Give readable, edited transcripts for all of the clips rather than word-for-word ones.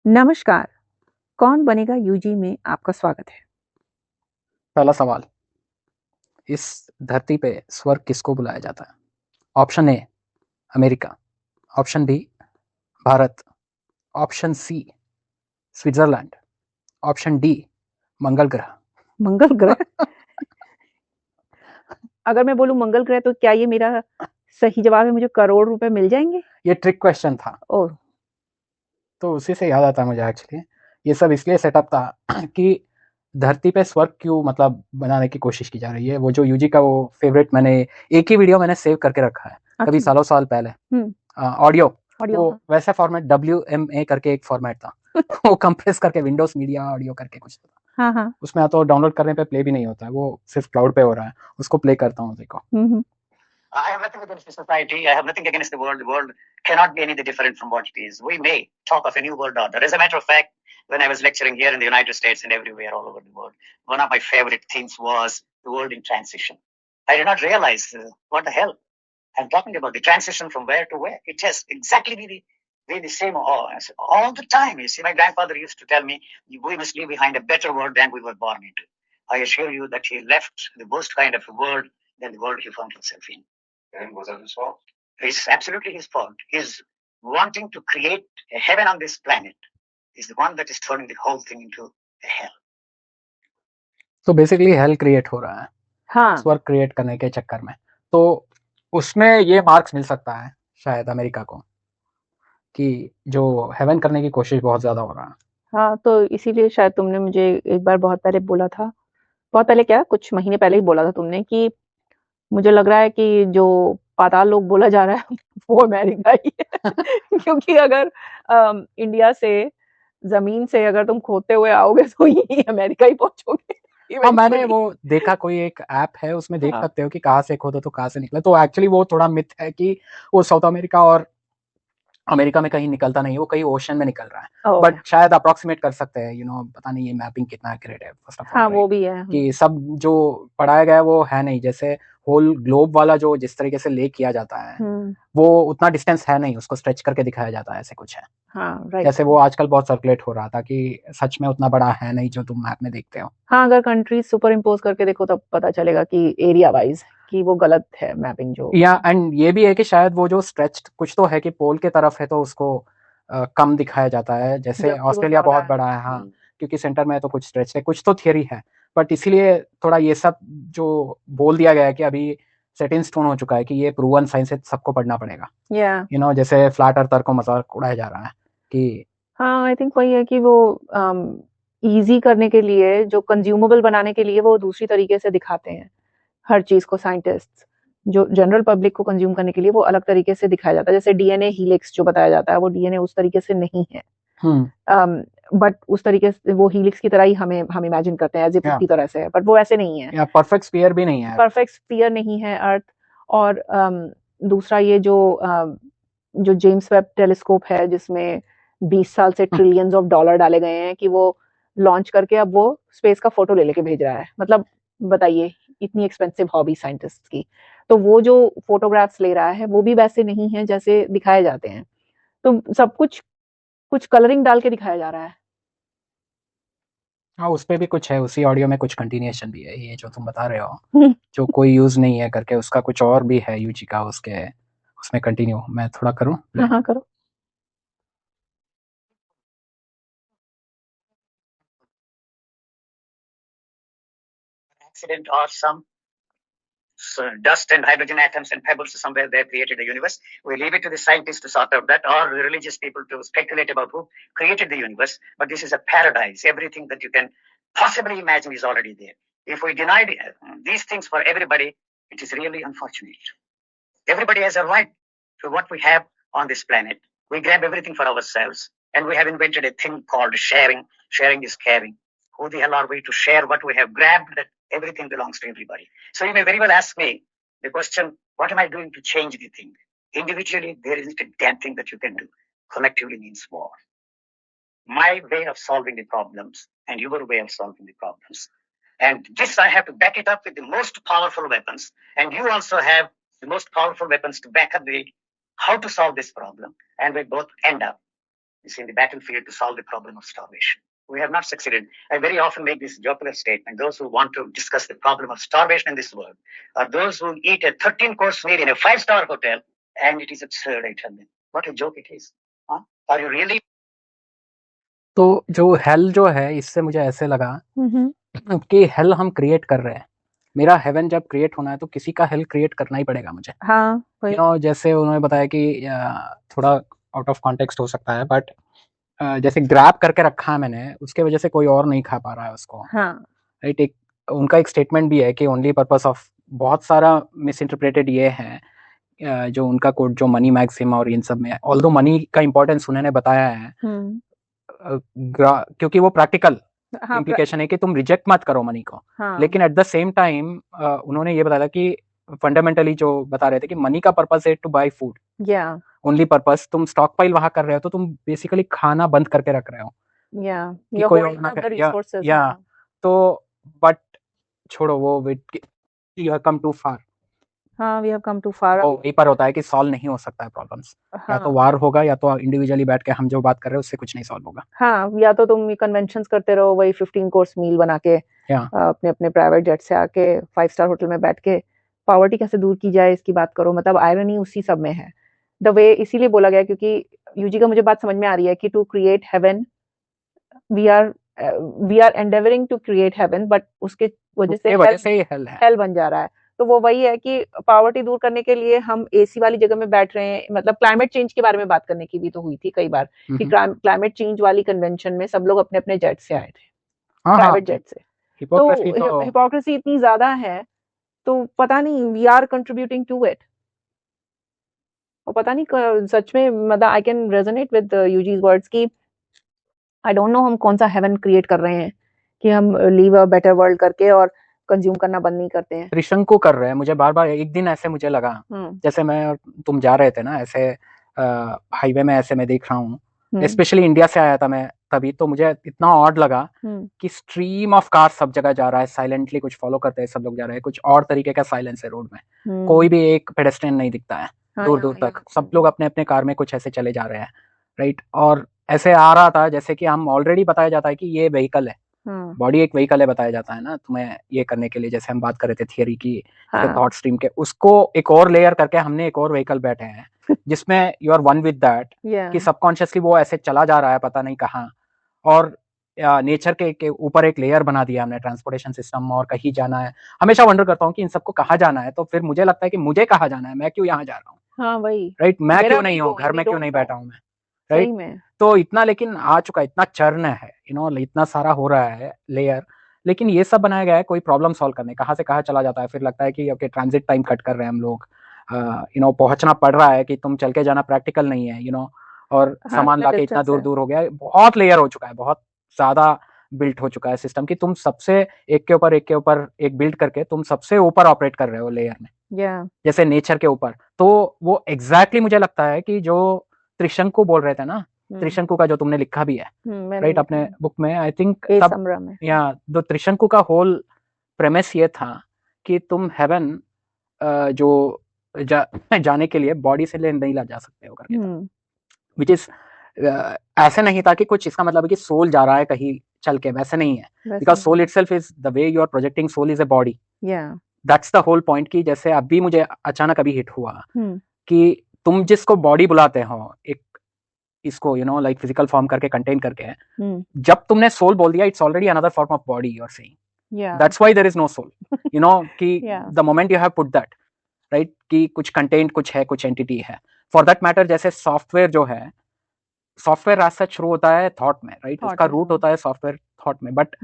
नमस्कार, कौन बनेगा यूजी में आपका स्वागत है। पहला सवाल, इस धरती पे स्वर्ग किसको बुलाया जाता है? Option A America, option B Bharat, option C Switzerland, option D मंगल ग्रह। मंगल ग्रह? अगर मैं बोलूँ मंगल ग्रह तो क्या ये मेरा सही जवाब है, मुझे करोड़ रुपए मिल जाएँगे? ये ट्रिक क्वेश्चन था, ओह! तो उसी से याद आता है मुझे एक्चुअली। ये सब इसलिए सेटअप था कि धरती पे स्वर्ग क्यों मतलब बनाने की कोशिश की जा रही है। वो जो यूजी का वो फेवरेट मैंने एक ही वीडियो मैंने सेव करके रखा है, कभी अच्छा। सालों साल पहले। हुँ, ऑडियो, ऑडियो वो हाँ। वैसा फॉर्मेट WMA करके एक फॉर्मेट था वो कंप्रेस करके विंडोज मीडिया ऑडियो करके कुछ था। हाँ, हाँ। उसमें तो डाउनलोड करने पे प्ले भी नहीं होता है, वो सिर्फ क्लाउड पे हो रहा है। उसको प्ले करता हूँ, देखो। हुँ, हुँ। I have nothing against the society. I have nothing against the world. The world cannot be any different from what it is. We may talk of a new world order. As a matter of fact, when I was lecturing here in the United States and everywhere all over the world, one of my favorite themes was the world in transition. I did not realize what the hell I'm talking about. The transition from where to where. It has exactly be the same all the time. You see, my grandfather used to tell me, we must leave behind a better world than we were born into. I assure you that he left the worst kind of a world than the world he found himself in. And was that his fault? It's absolutely his fault. His wanting to create a heaven on this planet is the one that is turning the whole thing into a hell. तो basically hello create हो रहा है हाँ। स्वर्ग create करने के चक्कर में। तो उसमें ये मार्क्स मिल सकता है शायद अमेरिका को कि जो हेवन करने की कोशिश बहुत ज्यादा हो रहा है। हाँ, तो इसीलिए शायद तुमने मुझे एक बार बहुत पहले बोला था, बहुत पहले क्या कुछ महीने पहले ही बोला था तुमने कि मुझे लग रहा है कि जो पाताल लोक बोला जा रहा है वो अमेरिका ही है। क्योंकि अगर इंडिया से, ज़मीन से अगर तुम खोदते हुए आओगे तो यही अमेरिका ही पहुँचोगे हाँ, मैंने इवेंचुअली। वो देखा, कोई एक ऐप है उसमें देख हाँ। सकते हो कि कहाँ से खोदो तो कहाँ से निकले। तो एक्चुअली वो थोड़ा मिथ है कि वो साउथ अमेरिका और अमेरिका में कहीं निकलता नहीं है, वो कहीं ओशन में निकल रहा है। ओह! बट शायद अप्रोक्सीमेट कर सकते हैं, पता नहीं ये मैपिंग कितना एक्यूरेट है फर्स्ट ऑफ ऑल, हाँ, राइट? वो भी है। कि सब जो पढ़ाया गया है वो है नहीं, जैसे होल ग्लोब वाला जो जिस तरीके से ले किया जाता है हुँ। वो उतना डिस्टेंस है नहीं, उसको स्ट्रेच करके दिखाया जाता है, ऐसे कुछ है। हाँ, राइट। जैसे वो आजकल बहुत सर्कुलेट हो रहा था कि सच में उतना बड़ा है नहीं जो तुम मैप में देखते हो। हाँ, अगर कंट्रीज़ सुपर इम्पोज़ करके देखो तब पता चलेगा कि एरिया वाइज़ कि वो गलत है मैपिंग जो। या एंड ये भी है कि शायद वो जो स्ट्रेच कुछ तो है कि पोल के तरफ है तो उसको कम दिखाया जाता है, जैसे जबकि वो ऑस्ट्रेलिया ज़्यादा बहुत है। बड़ा है। हाँ, क्योंकि सेंटर में है तो कुछ स्ट्रेच है, कुछ तो थियरी है। बट इसीलिए थोड़ा ये सब जो बोल दिया गया है कि अभी सेट इन स्टोन हो चुका है कि ये प्रूवन साइंस है, सबको पढ़ना पड़ेगा। या जैसे फ्लैट अर्थर को मजाक उड़ाया जा रहा है कि हाँ, आई थिंक वही है कि वो ईज़ी करने के लिए, जो कंज़्यूमेबल बनाने के लिए वो दूसरी तरीके से दिखाते हैं, हर चीज़ को साइंटिस्ट्स। जो जनरल पब्लिक को कंज़्यूम करने के लिए वो अलग तरीके से दिखाया जाता है। जैसे डीएनए हेलिक्स जो बताया जाता है, वो डीएनए उस तरीके से नहीं है। बट उस तरीके से वो हेलिक्स की तरह ही हम इमेजिन करते हैं एज़ इफ उसकी तरह से है, बट वो ऐसे नहीं है। या परफेक्ट स्फीयर भी नहीं है। परफेक्ट स्फीयर नहीं है अर्थ। और दूसरा ये जो जेम्स वेब टेलीस्कोप है जिसमें 20 साल से ट्रिलियंस ऑफ डॉलर डाले गए हैं कि वो लॉन्च करके अब वो स्पेस का फोटो ले लेके भेज रहा है। मतलब बताइए, इतनी एक्सपेंसिव हॉबी साइंटिस्ट की। तो वो जो फोटोग्राफ्स ले रहा है वो भी वैसे नहीं है जैसे दिखाए जाते हैं। तो सब कुछ कलरिंग डाल के दिखाया जा रहा है। हाँ, उस पे भी कुछ है, उसी ऑडियो में कुछ कंटिन्यूएशन भी है, ये जो तुम बता रहे हो जो कोई यूज नहीं है करके, उसका कुछ और भी है यूजी का, उसके उसमें कंटिन्यू मैं थोड़ा करूँ हाँ, हाँ, करो। Accident or some dust and hydrogen atoms and pebbles somewhere they created the universe. We leave it to the scientists to sort out that, or the religious people to speculate about who created the universe. But this is a paradise. Everything that you can possibly imagine is already there. If we deny these things for everybody, it is really unfortunate. Everybody has a right to what we have on this planet. We grab everything for ourselves, and we have invented a thing called sharing. Sharing is caring. Who the hell are we to share what we have grabbed? That everything belongs to everybody. So you may very well ask me the question, what am I doing to change the thing? Individually, there isn't a damn thing that you can do. Collectively means more. My way of solving the problems and your way of solving the problems. And this I have to back it up with the most powerful weapons. And you also have the most powerful weapons to back up the how to solve this problem. And we both end up is in the battlefield to solve the problem of starvation. We have not succeeded. I very often make this jocular statement. Those who want to discuss the problem of starvation in this world are those who eat a 13-course meal in a 5-star hotel, and it is absurd, I tell them. What a joke it is. Huh? Are you really? तो जो hello जो है, इससे मुझे ऐसे लगा कि hello हम क्रिएट कर रहे हैं। मेरा हेवन जब क्रिएट होना है तो किसी का हेल क्रिएट करना ही पड़ेगा मुझे। हाँ, जैसे उन्होंने बताया कि थोड़ा आउट ऑफ कॉन्टेक्स्ट हो सकता है, बट जैसे ग्रैब करके रखा है मैंने, उसके वजह से कोई और नहीं खा पा रहा है उसको। हाँ, राइट, एक उनका एक स्टेटमेंट भी है कि ओनली पर्पस ऑफ, बहुत सारा मिस इंटरप्रेटेड ये है जो उनका कोड जो मनी मैक्सिम और इन सब में, ऑल्दो मनी का इंपॉर्टेंस उन्होंने बताया है, क्योंकि वो प्रैक्टिकल इम्प्लीकेशन है कि तुम रिजेक्ट मत करो मनी को। लेकिन एट द सेम टाइम उन्होंने ये बताया कि फंडामेंटली जो बता रहे थे कि मनी का पर्पस है to buy food, only purpose. तुम स्टॉक पाइल वहां कर रहे हो तो तुम बेसिकली खाना बंद करके रख रहे हो, कि कोई और ना करे। तो बट छोड़ो वो, यू हैव कम टू फार। हाँ, वी हैव कम टू फार। वही पर होता है कि सॉल्व नहीं हो सकता है प्रॉब्लम्स। या तो वार होगा या तो इंडिविजुअली बैठ के हम जो बात कर रहे हैं उससे कुछ नहीं सॉल्व होगा। हाँ, या तो तुम कन्वेंशंस करते रहो, वही 15 कोर्स मील बना के अपने अपने प्राइवेट जेट से आके 5 स्टार होटल में बैठ के पॉवर्टी कैसे दूर की जाए इसकी बात करो। मतलब आयरनी उसी सब में है। द वे इसीलिए बोला गया क्योंकि यूजी का मुझे बात समझ में आ रही है कि to create heaven we are endeavouring to create heaven, but उसके वजह से हेल बन जा रहा है। तो वो वही है कि पॉवर्टी दूर करने के लिए हम एसी वाली जगह में बैठ रहे हैं। मतलब क्लाइमेट चेंज के बारे में बात करने की भी तो हुई थी कई बार कि क्लाइमेट चेंज वाली कन्वेंशन में सब लोग अपने अपने जेट से आए थे, प्राइवेट जेट से। तो हिपोक्रेसी इतनी ज्यादा है तो पता नहीं we are contributing to it. और पता नहीं सच में, मतलब I can resonate with UG's words की आई डोंट नो हम कौन सा हेवन क्रिएट कर रहे हैं कि हम लीव अ बेटर वर्ल्ड करके और कंज्यूम करना बंद नहीं करते हैं। त्रिशंकु कर रहे हैं। मुझे बार बार एक दिन ऐसे मुझे लगा जैसे मैं और तुम जा रहे थे ना, ऐसे हाईवे में, ऐसे मैं देख रहा हूँ, स्पेशली इंडिया से आया था मैं तभी, तो मुझे इतना ऑड लगा कि स्ट्रीम ऑफ कार सब जगह जा रहा है, साइलेंटली कुछ फॉलो करते हैं सब लोग जा रहे हैं, कुछ और तरीके का साइलेंस है रोड में, कोई भी एक पेडेस्ट्रियन नहीं दिखता है दूर दूर तक, सब लोग अपने अपने कार में कुछ ऐसे चले जा रहे हैं। राइट, और ऐसे आ रहा था जैसे कि हम ऑलरेडी बताया जाता है कि ये व्हीकल है, बॉडी एक व्हीकल है बताया जाता है ना तुम्हें ये करने के लिए, जैसे हम बात कर रहे थे थियरी की, थॉट स्ट्रीम के, उसको एक और लेयर करके हमने एक और व्हीकल बैठे हैं जिसमें you are one with that, कि सबकॉन्शियसली वो ऐसे चला जा रहा है पता नहीं कहाँ, और नेचर के ऊपर एक लेयर बना दिया हमने, ट्रांसपोर्टेशन सिस्टम, और कहीं जाना है। हमेशा वंडर करता हूँ कि इन सबको कहाँ जाना है, तो फिर मुझे लगता है कि मुझे कहाँ जाना है, मैं क्यों यहाँ जा रहा हूँ। हाँ, वही राइट, मैं क्यों नहीं हूँ घर में, क्यों नहीं बैठा हूँ मैं। राइट, तो इतना लेकिन आ चुका, इतना चर्न है, इतना सारा हो रहा है लेयर, लेकिन ये सब बनाया गया है कोई प्रॉब्लम सॉल्व करने, कहाँ से कहाँ चला जाता है। फिर लगता है कि ओके ट्रांजिट टाइम कट कर रहे हैं हम लोग, पहुंचना पड़ रहा है कि तुम चल के जाना प्रैक्टिकल नहीं है, और सामान लाके इतना दूर दूर हो गया है, बहुत लेयर हो चुका है, बहुत ज्यादा बिल्ट हो चुका है सिस्टम की, तुम सबसे एक के ऊपर एक बिल्ड करके तुम सबसे ऊपर ऑपरेट कर रहे हो लेयर में, जैसे नेचर के ऊपर। तो वो एग्जैक्टली मुझे लगता है कि जो त्रिशंकु बोल रहे थे ना, त्रिशंकु का जो तुमने लिखा भी है राइट अपने बुक में, आई थिंक तो त्रिशंकु का होल प्रेमिस ये था कि तुम हेवन जो जाने के लिए बॉडी से नहीं ला जा सकते हो करके, विच इज ऐसे नहीं था कि कुछ इसका मतलब है कि सोल जा रहा है कहीं चल के, वैसे नहीं है, because soul itself is the way you are projecting, soul is a body, that's the whole point. की जैसे अभी मुझे अचानक अभी हिट हुआ कि तुम जिसको बॉडी बुलाते हो, एक इसको लाइक फिजिकल फॉर्म करके कंटेन करके, जब तुमने सोल बोल दिया, it's already another form of body you are saying, that's why there is no soul, कि the moment you have put that right, कि कुछ कंटेंट कुछ है, कुछ एंटिटी है। फॉर दैट मैटर जैसे सॉफ्टवेयर जो है, सॉफ्टवेयर एज सच शुरू होता है थॉट में, राइट, उसका रूट होता है सॉफ्टवेयर थॉट में, बट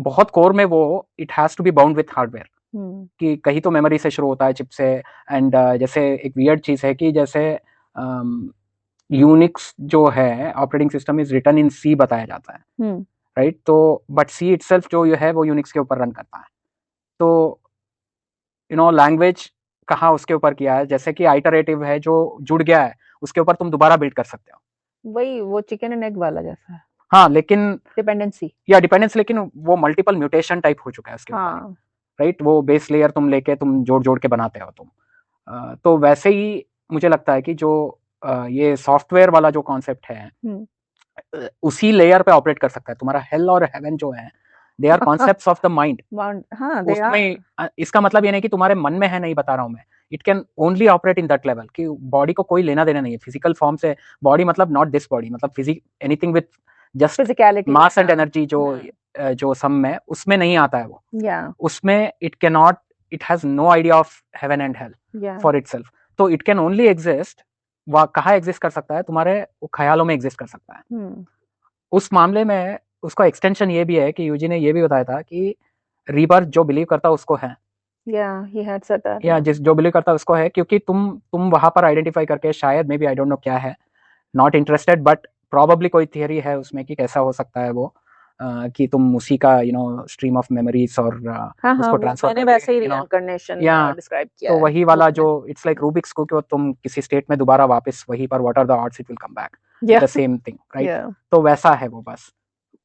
बहुत कोर में वो it has to be bound with hardware, कि कहीं तो मेमोरी से शुरू होता है, चिप से, एंड जैसे एक वियर्ड चीज है कि जैसे यूनिक्स जो है operating system is written in C बताया जाता है, राइट, तो बट सी इटसेल्फ जो है वो यूनिक्स के ऊपर रन करता है। तो लैंग्वेज कहाँ उसके ऊपर किया है, जैसे कि आइटरेटिव है जो जुड़ गया है, उसके ऊपर तुम दोबारा बिल्ड कर सकते हो, वही वो चिकन एंड एग वाला जैसा है। हाँ, लेकिन डिपेंडेंसी लेकिन वो मल्टीपल म्यूटेशन टाइप हो चुका है उसके ऊपर, राइट, वो बेस लेयर तुम लेके तुम जोड़ जोड़ के बनाते हो तुम। तो वैसे ही मुझे लगता है कि जो ये सॉफ्टवेयर वाला जो कॉन्सेप्ट है उसी लेयर पे ऑपरेट कर सकता है। तुम्हारा हेल और हेवन जो है they are concepts of the mind. उसमें इसका मतलब ये नहीं कि तुम्हारे मन में है, नहीं बता रहा हूं मैं, it can only operate in that level कि बॉडी को कोई लेना देना नहीं है फिजिकल फॉर्म से। बॉडी मतलब नॉट दिस बॉडी, मतलब physic anything with just physicality, mass and energy जो सम में उसमें नहीं आता है वो। उसमें it can not, it has no idea of heaven and hell for itself. तो इट कैन ओनली एग्जिस्ट, वह कहाँ एग्जिस्ट कर सकता है, तुम्हारे ख्यालों में एग्जिस्ट कर सकता है। उस मामले में उसका एक्सटेंशन ये भी है कि यूजी ने ये भी बताया था कि रीबर्थ जो बिलीव करता है उसको है, जिस जो बिलीव करता है उसको है, क्योंकि तुम वहां पर आइडेंटिफाई करके शायद maybe I don't know क्या है, नॉट इंटरेस्टेड बट प्रॉबेबली कोई थियरी है उसमें कि कैसा हो सकता है वो, कि तुम उसी का स्ट्रीम ऑफ मेमोरीज और उसको ट्रांसफर मैंने वैसे ही रिइंकार्नेशन डिस्क्राइब किया तो है वही वाला जो इट्स लाइक रूबिक्स को, कि तुम किसी स्टेट में दोबारा वापस वहीं पर what are the odds it will come back the same thing, right? तो वैसा है वो, बस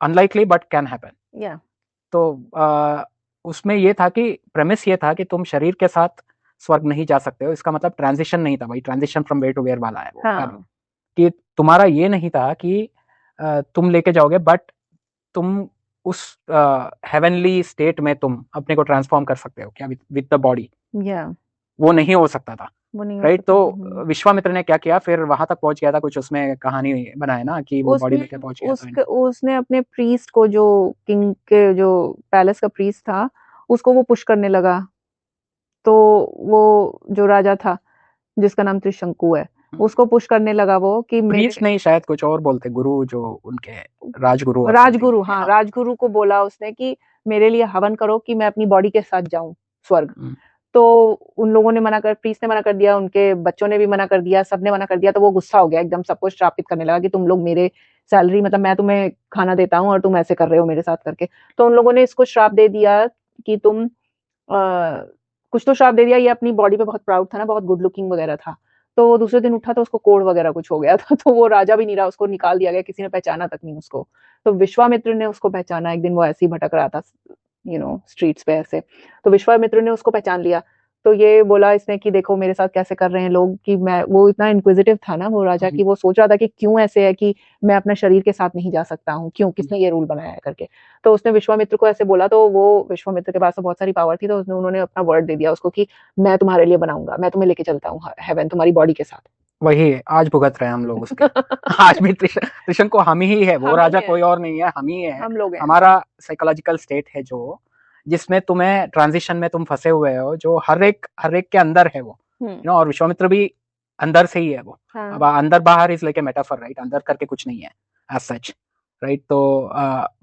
अनलाइकली बट कैन हैपन। तो उसमें ये था कि प्रेमिस ये था कि तुम शरीर के साथ स्वर्ग नहीं जा सकते हो, इसका मतलब ट्रांजिशन नहीं था भाई, transition from where to where वाला है वो। कि तुम्हारा ये नहीं था कि तुम लेके जाओगे, बट तुम उस हेवनली स्टेट में तुम अपने को ट्रांसफॉर्म कर सकते हो क्या विद द बॉडी, वो नहीं हो सकता था, राइट? तो विश्वामित्र ने क्या किया, फिर वहां तक पहुंच गया था, कुछ उसमें कहानी बनाया ना कि वो बॉडी लेके पहुंच गया था। उसने अपने प्रीस्ट को, जो किंग के जो पैलेस का प्रीस्ट था, उसको वो पुश करने लगा। तो वो जो राजा था जिसका नाम त्रिशंकु है, उसको पुश करने लगा वो कि प्रीस्ट नहीं, शायद कुछ और बोलते, गुरु, जो उनके राजगुरु हाँ, राजगुरु को बोला उसने कि मेरे लिए हवन करो कि मैं अपनी बॉडी के साथ जाऊं स्वर्ग। तो उन लोगों ने मना कर, प्रीस्ट ने मना कर दिया, उनके बच्चों ने भी मना कर दिया, सबने मना कर दिया। तो वो गुस्सा हो गया एकदम, सबको श्रापित करने लगा कि तुम लोग मेरे सैलरी, मतलब मैं तुम्हें खाना देता हूँ और तुम ऐसे कर रहे हो मेरे साथ करके। तो उन लोगों ने इसको श्राप दे दिया कि तुम कुछ तो श्राप दे दिया। ये अपनी बॉडी पे बहुत प्राउड था ना, बहुत गुड लुकिंग वगैरह था। तो वो दूसरे दिन उठा तो उसको कोढ़ वगैरह कुछ हो गया था, तो वो राजा भी नहीं रहा, उसको निकाल दिया गया, किसी ने पहचाना तक नहीं उसको। तो विश्वामित्र ने उसको पहचाना, एक दिन वो ऐसे ही भटक रहा था स्ट्रीट्स पे ऐसे, तो विश्वामित्र ने उसको पहचान लिया। तो ये बोला इसने कि देखो मेरे साथ कैसे कर रहे हैं लोग, कि मैं, वो इतना इंक्विजिटिव था ना वो राजा, कि वो सोच रहा था कि क्यों ऐसे है कि मैं अपना शरीर के साथ नहीं जा सकता हूँ, क्यों, किसने ये रूल बनाया है करके। तो उसने विश्वामित्र को ऐसे बोला, तो वो विश्वामित्र के पास तो बहुत सारी पावर थी, तो उन्होंने अपना वर्ड दे दिया उसको कि मैं तुम्हारे लिए बनाऊंगा, मैं तुम्हें लेके चलता हूँ हेवन तुम्हारी बॉडी के साथ। वही आज भुगत रहे हैं हम लोग उसके आज भी त्रिशंकु हम ही है, वो राजा कोई और नहीं है, हम ही है, हम लोग हैं। हमारा साइकोलॉजिकल स्टेट है जो, जिसमें तुम्हें ट्रांजिशन में तुम फंसे हुए हो, जो हर एक के अंदर है वो, और विश्वामित्र भी अंदर से ही है वो। अब अंदर बाहर is like a metaphor, right? अंदर करके कुछ नहीं है एज सच, राइट? तो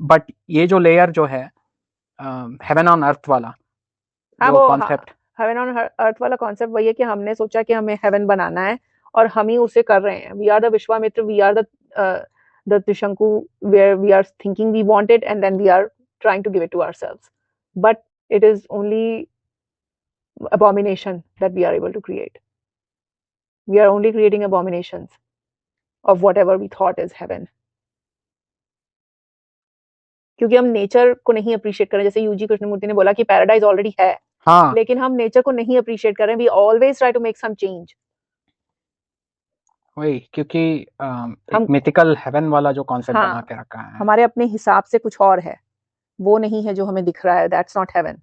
बट ये जो लेयर जो है हेवन ऑन अर्थ वाला जो कॉन्सेप्ट, हेवन ऑन अर्थ वाला कॉन्सेप्ट वही है कि हमने सोचा कि हमें हेवन बनाना है और हम ही उसे कर रहे हैं। We are the Vishwamitra, we are the Trishanku, where we are thinking we want it and then we are trying to give it to ourselves, but it is only abomination that we are able to create. We are only creating abominations of whatever we thought is heaven, क्योंकि हम nature को नहीं appreciate कर रहे। जैसे UG Krishnamurthy ने बोला कि पैराडाइज ऑलरेडी है, लेकिन हम नेचर को नहीं अप्रिशिएट कर रहे हैं। We always try to make some change. वही, क्योंकि हम मिथिकल हेवन वाला जो कॉन्सेप्ट बना के रखा है, हमारे अपने हिसाब से कुछ और है, वो नहीं है जो हमें दिख रहा है। That's not heaven.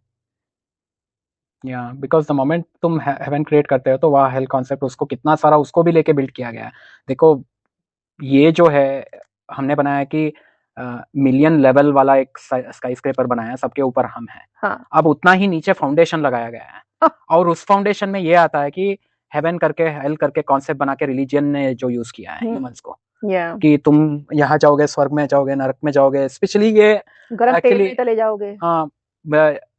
Because the moment तुम हेवन क्रिएट करते हो तो वह हेल कॉन्सेप्ट, उसको कितना सारा उसको भी लेके बिल्ड किया गया है। देखो ये जो है हमने बनाया कि मिलियन लेवल वाला एक स्काई स्क्रैपर बनाया है, सबके ऊपर हम हैं। अब उतना ही नीचे फाउंडेशन लगाया गया है और उस फाउंडेशन में ये आता है कि हेवन करके हेल करके कॉन्सेप्ट बना के रिलीजियन ने जो यूज किया है ह्यूमंस को, कि तुम यहाँ जाओगे, स्वर्ग में जाओगे, नरक में जाओगे, स्पेशली ये एक्चुअली चले जाओगे। हाँ,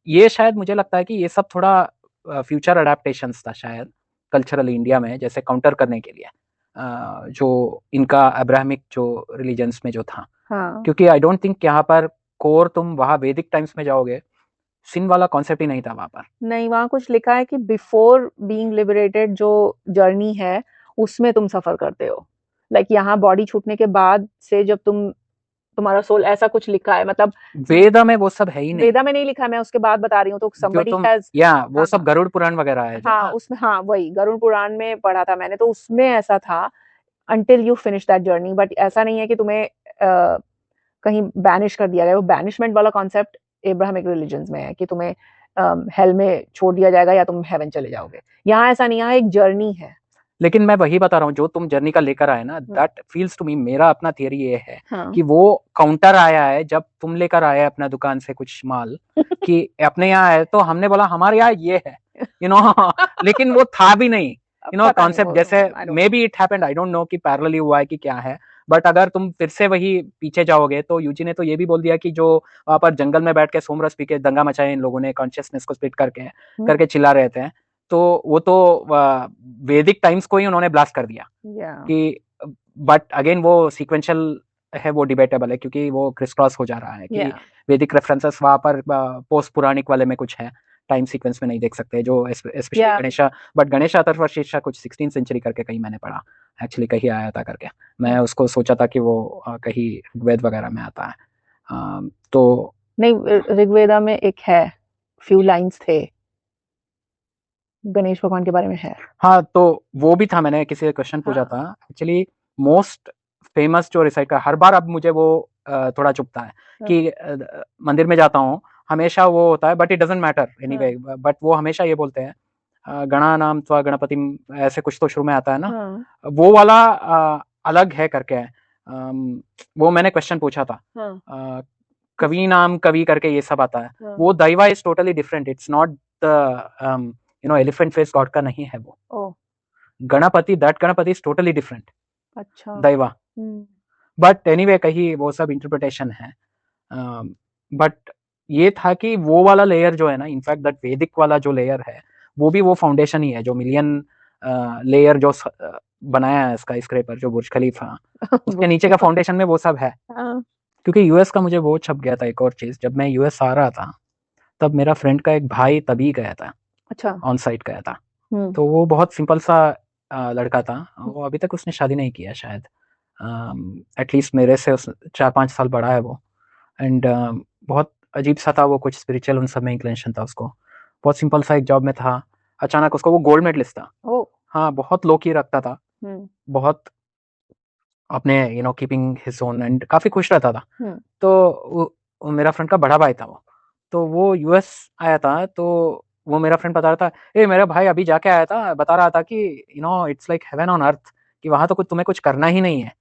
ये शायद मुझे लगता है कि ये सब थोड़ा फ्यूचर अडेप्टेशंस था शायद कल्चरली इंडिया में, जैसे काउंटर करने के लिए जो इनका अब्राहमिक जो रिलीजन्स में जो था। क्योंकि आई डोंट थिंक यहाँ पर कोर, तुम वहाँ वैदिक टाइम्स में जाओगे, सिन वाला कॉन्सेप्ट ही नहीं था वहां पर। नहीं, वहां कुछ लिखा है कि बिफोर बीइंग लिबरेटेड जो जर्नी है उसमें तुम सफर करते हो। लाइक यहाँ बॉडी छूटने के बाद से जब तुम्हारा सोल, ऐसा कुछ लिखा है। मतलब वेदा में वो सब है ही नहीं, वेदा में नहीं लिखा, मैं उसके बाद बता रही हूँ। तो somebody has, वो सब गरुड़ पुराण वगैरह है। उसमें वही गरुड़ पुराण में पढ़ा था मैंने, तो उसमें ऐसा था until you finish that journey. But ऐसा नहीं है कि तुम्हें कहीं बैनिश कर दिया गया। वो बैनिशमेंट वाला कॉन्सेप्ट एब्राहमिक रिलीजन्स में है कि तुम्हें हेल में छोड़ दिया जाएगा या तुम हेवन चले जाओगे। यहाँ ऐसा नहीं, यहाँ एक जर्नी है। लेकिन मैं वही बता रहा हूँ, जो तुम जर्नी का लेकर आए ना, दैट फील्स टू मी, मेरा अपना थियरी ये है कि वो काउंटर आया है जब तुम लेकर आए अपना दुकान से कुछ माल कि अपने यहाँ है, तो हमने बोला हमारे यहाँ ये है, यू नो लेकिन वो था भी नहीं, यू नो कॉन्सेप्ट। जैसे maybe it happened, I don't know कि पैरेलली हुआ है कि क्या है, बट अगर तुम फिर से वही पीछे जाओगे तो यूजी ने तो ये भी बोल दिया कि जो वहां पर जंगल में बैठ के सोमरस पी के दंगा मचाए इन लोगों ने, कॉन्शियसनेस को स्प्लिट करके चिल्ला रहे थे, तो वो तो वैदिक टाइम्स को ही उन्होंने ब्लास्ट कर दिया कि, बट अगेन वो सीक्वेंशियल है, वो डिबेटेबल है क्योंकि वो क्रिस क्रॉस हो जा रहा है कि वैदिक रेफरेंसेस वहां पर पोस्ट पुराणिक वाले में कुछ है, टाइम सीक्वेंस में नहीं देख सकते जो स्पेशली गणेशा, बट गणेश अथर्वशीर्षा कुछ 16th सेंचुरी करके कहीं मैंने पढ़ा, एक्चुअली कहीं आया था करके, मैं उसको सोचा था कि वो कहीं ऋग्वेद वगैरह में आता है, तो नहीं, ऋग्वेदा में एक है, फ्यू लाइंस थे गणेश भगवान के बारे में है। हाँ, तो वो भी था, मैंने किसी क्वेश्चन पूछा था एक्चुअली, मोस्ट फेमस जो रिसाइट का, हर बार अब मुझे वो थोड़ा चुभता है कि मंदिर में जाता हूँ हमेशा वो होता है, but it doesn't matter anyway, but वो हमेशा ये बोलते हैं गणा नाम त्वा गणपति, ऐसे कुछ तो शुरू में आता है ना, वो वाला अलग है करके, वो मैंने क्वेश्चन पूछा था, कवि नाम कवि करके ये सब आता है, वो daiva is totally different, it's not the you know elephant face god का नहीं है वो, Ganapati, that Ganapati is totally different, अच्छा दैवा, बट एनीवे कहीं वो सब इंटरप्रिटेशन है, बट ये था कि वो वाला लेयर जो है ना, इनफैक्ट दैट वैदिक वाला जो लेयर है वो भी वो फाउंडेशन ही है, जो मिलियन लेयर जो बनाया है स्काई स्क्रैपर, जो बुर्ज खलीफा उसके नीचे का फाउंडेशन में वो सब है। क्योंकि यूएस का मुझे वो छप गया था एक और चीज, जब मैं यूएस आ रहा था तब मेरा फ्रेंड का एक भाई तभी गया था, अच्छा, ऑन साइट गया था, तो वो बहुत सिंपल सा लड़का था, वो अभी तक उसने शादी नहीं किया शायद, एटलीस्ट मेरे से 4-5 साल बड़ा है वो, एंड बहुत अजीब सा था वो, कुछ स्पिरिचुअल उन सब में इंक्लिनेशन था उसको, बहुत सिंपल सा एक जॉब में था, अचानक उसको, वो गोल्ड मेडलिस्ट था, हाँ, बहुत लो की रखता था, बहुत अपने you know keeping his own, and काफी खुश रहता था, तो वो मेरा फ्रेंड का बड़ा भाई था वो, तो वो यूएस आया था, तो वो मेरा फ्रेंड बता रहा था, ए मेरा भाई अभी जाके आया था, बता रहा था कि you know it's like heaven on अर्थ, कि वहां तो कुछ तुम्हें कुछ करना ही नहीं है,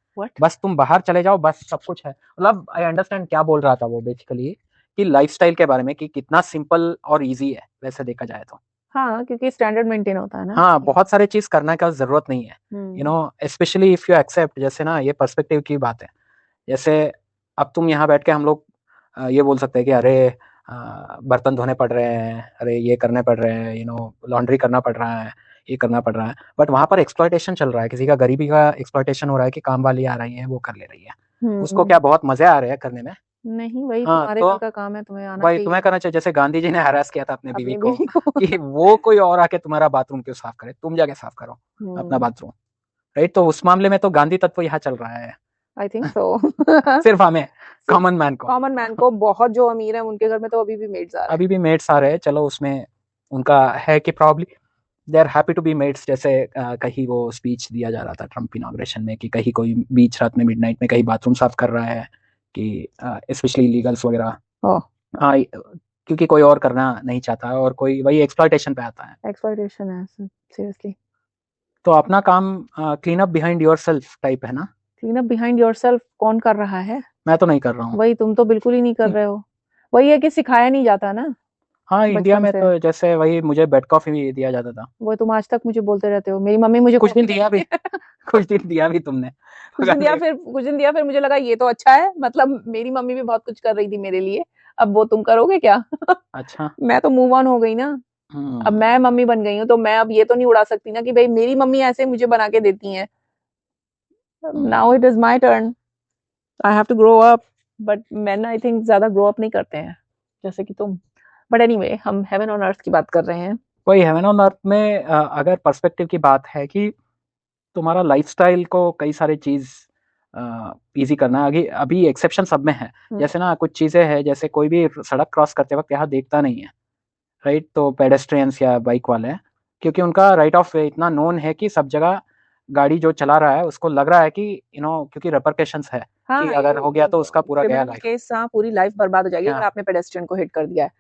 बस तुम बाहर चले जाओ, बस सब कुछ है, मतलब आई अंडरस्टैंड क्या बोल रहा था वो बेसिकली, कि लाइफस्टाइल के बारे में, कि कितना सिंपल और इजी है वैसे देखा जाए तो, हाँ, क्योंकि स्टैंडर्ड मेंटेन होता है ना, हाँ, बहुत सारे चीज करने का जरूरत नहीं है, you know, specially if you accept, जैसे ना ये पर्सपेक्टिव की बात है, जैसे अब तुम यहाँ बैठ के हम लोग ये बोल सकते हैं कि अरे बर्तन धोने पड़ रहे हैं, अरे ये करने पड़ रहे हैं, यू नो लॉन्ड्री करना पड़ रहा है, ये करना पड़ रहा है, बट वहां पर एक्सप्लॉयटेशन चल रहा है, किसी का गरीबी का एक्सप्लॉयटेशन हो रहा है कि काम वाली आ रही है वो कर ले रही है, उसको क्या बहुत मजे आ रहे हैं करने में? नहीं, वही तुम्हारे घर का काम है, तुम्हें आना चाहिए, तुम्हें करना चाहिए, जैसे गांधी जी ने हरास किया था अपने बीवी को कि वो कोई और आके तुम्हारा बाथरूम क्यों साफ करे, तुम जाके साफ करो अपना बाथरूम, राइट? तो उस मामले में तो गांधी तत्व यहाँ चल रहा है, आई थिंक सो सिर्फ हमें कॉमन मैन को बहुत जो अमीर है उनके घर में तो अभी भी मेड्स आ रहे हैं, चलो उसमें उनका है कि probably they are happy to be maids, जैसे कहीं वो स्पीच दिया जा रहा था ट्रम्प इनॉग्रेशन में कि कहीं कोई बीच रात में मिडनाइट में कहीं बाथरूम साफ कर रहा है, कि स्पेशली लीगल्स वगैरह, हाँ, क्योंकि कोई और करना नहीं चाहता और कोई वही एक्सप्लॉयटेशन पे आता है, एक्सप्लॉयटेशन है सीरियसली। तो अपना काम clean up behind yourself type है ना, क्लीन अप बिहाइंड योरसेल्फ कौन कर रहा है? मैं तो नहीं कर रहा हूँ, वही, तुम तो बिल्कुल ही नहीं कर रहे हो, वही है कि सिखाया नहीं जाता ना, हाँ, इंडिया में तो जैसे वही मुझे बेड कॉफी दिया जाता था, वो तुम आज तक मुझे बोलते रहते हो, मेरी मम्मी मुझे कुछ दिन दिया भी कुछ दिन दिया भी तुमने, कुछ दिन दिया, फिर मुझे लगा ये तो अच्छा है, मतलब मेरी मम्मी भी बहुत कुछ कर रही थी मेरे लिए, अब वो तुम करोगे क्या? अच्छा, मैं तो मूव ऑन हो गई ना, अब मैं मम्मी बन गई हूँ, तो मैं अब ये तो नहीं उड़ा सकती ना कि भाई मेरी मम्मी ऐसे मुझे बना के देती हैं, now it is my turn, I have to grow up, but man I think ज्यादा ग्रो अप नहीं करते हैं जैसे कि तुम, बट एनीवे हम हेवन ऑन अर्थ की बात कर रहे हैं। वही हेवन ऑन अर्थ में अगर पर्सपेक्टिव की बात है कि तुम्हारा लाइफस्टाइल को कई सारे चीज इजी करना, अभी एक्सेप्शन सब में है, जैसे ना कुछ चीजें हैं, जैसे कोई भी सड़क क्रॉस करते वक्त यहाँ देखता नहीं है, राइट? तो पेडेस्ट्रियंस या बाइक वाले, क्योंकि उनका राइट ऑफ वे इतना नोन है कि सब जगह गाड़ी जो चला रहा है उसको लग रहा है कि क्योंकि रेपरकशंस है हाँ, कि अगर हो गया तो उसका पूरा गया क्रिमिनल लाइफ। केस, हाँ, पूरी लाइफ बर्बाद हो जाएगी हाँ। अगर आपने पेडेस्ट्रियन को हिट कर दिया है।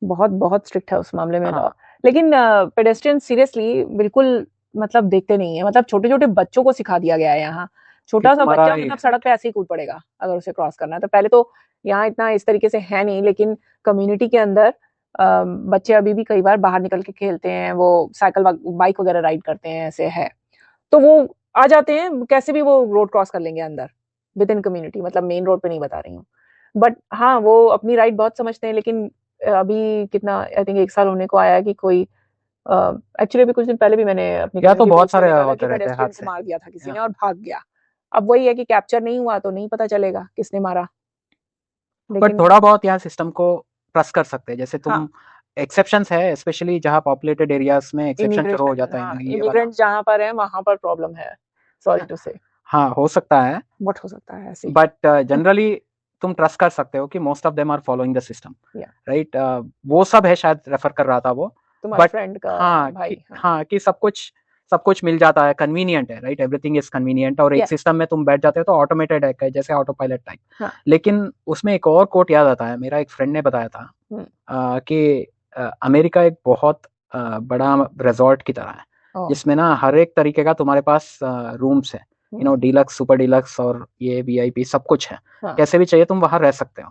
बहुत बहुत स्ट्रिक्ट है उस मामले में लॉ। हाँ। लेकिन पेडेस्ट्रियन सीरियसली बिल्कुल मतलब देखते नहीं है, मतलब छोटे छोटे बच्चों को सिखा दिया गया है यहाँ। छोटा सा तुम्हारा बच्चा ही मतलब सड़क पे ऐसे ही कूद पड़ेगा अगर उसे क्रॉस करना है तो। पहले तो यहाँ इतना इस तरीके से है नहीं, लेकिन कम्युनिटी के अंदर बच्चे अभी भी कई बार बाहर निकल के खेलते हैं, वो साइकिल बाइक वगैरह राइड करते हैं, ऐसे है तो वो आ जाते हैं, कैसे भी वो रोड क्रॉस कर लेंगे अंदर विद इन कम्युनिटी, मतलब मेन रोड पे नहीं बता रही हूँ। बट हाँ, वो अपनी राइट बहुत समझते हैं, लेकिन अभी कितना आई थिंक 1 साल होने को आया कि कोई एक्चुअली अभी कुछ दिन पहले भी मैंने अपनी या तो community बहुत post पे सारे देखा था होते कि रहते हैं पेडेस्ट्रियन को हादसे। मार दिया था किसी या। ने और भाग गया। अब वही है कि कैप्चर नहीं हुआ तो नहीं पता चलेगा किसने मारा, बट लेकिन थोड़ा बहुत यहाँ सिस्टम को ट्रस्ट कर सकते हैं, जैसे तुम हाँ, एक्सेप्शंस है स्पेशली जहाँ पॉपुलेटेड एरियाज में एक्सेप्शन शुरू हो इमिग्रेशन, जाता है हाँ, ये वाला। इमिग्रेंट जहाँ पर है वहां पर प्रॉब्लम है, सॉरी टू से, हाँ हो सकता है, बट हो सकता है ऐसे ही। बट जनरली तुम ट्रस्ट कर सकते हो कि most of them are following the system, या राइट। वो सब है शायद रेफर कर रहा था वो, तुम्हारे बट फ्रेंड का हाँ भाई, कि हाँ, हाँ कि सब कुछ मिल जाता है, कन्वीनियंट है, राइट, एवरीथिंग इज कन्वीनियंट, और एक या सिस्टम में तुम बैठ जाते हो तो ऑटोमेटेड है जैसे ऑटो पायलट टाइप। हाँ, लेकिन उसमें एक और कोट याद आता है, मेरा एक फ्रेंड ने बताया था कि अमेरिका एक बहुत बड़ा रिजॉर्ट की तरह है, ओ, जिसमें ना हर एक तरीके का तुम्हारे पास रूम्स है, डीलक्स, सुपर डीलक्स और ये वीआईपी सब कुछ है, हाँ, कैसे भी चाहिए तुम वहां रह सकते हो।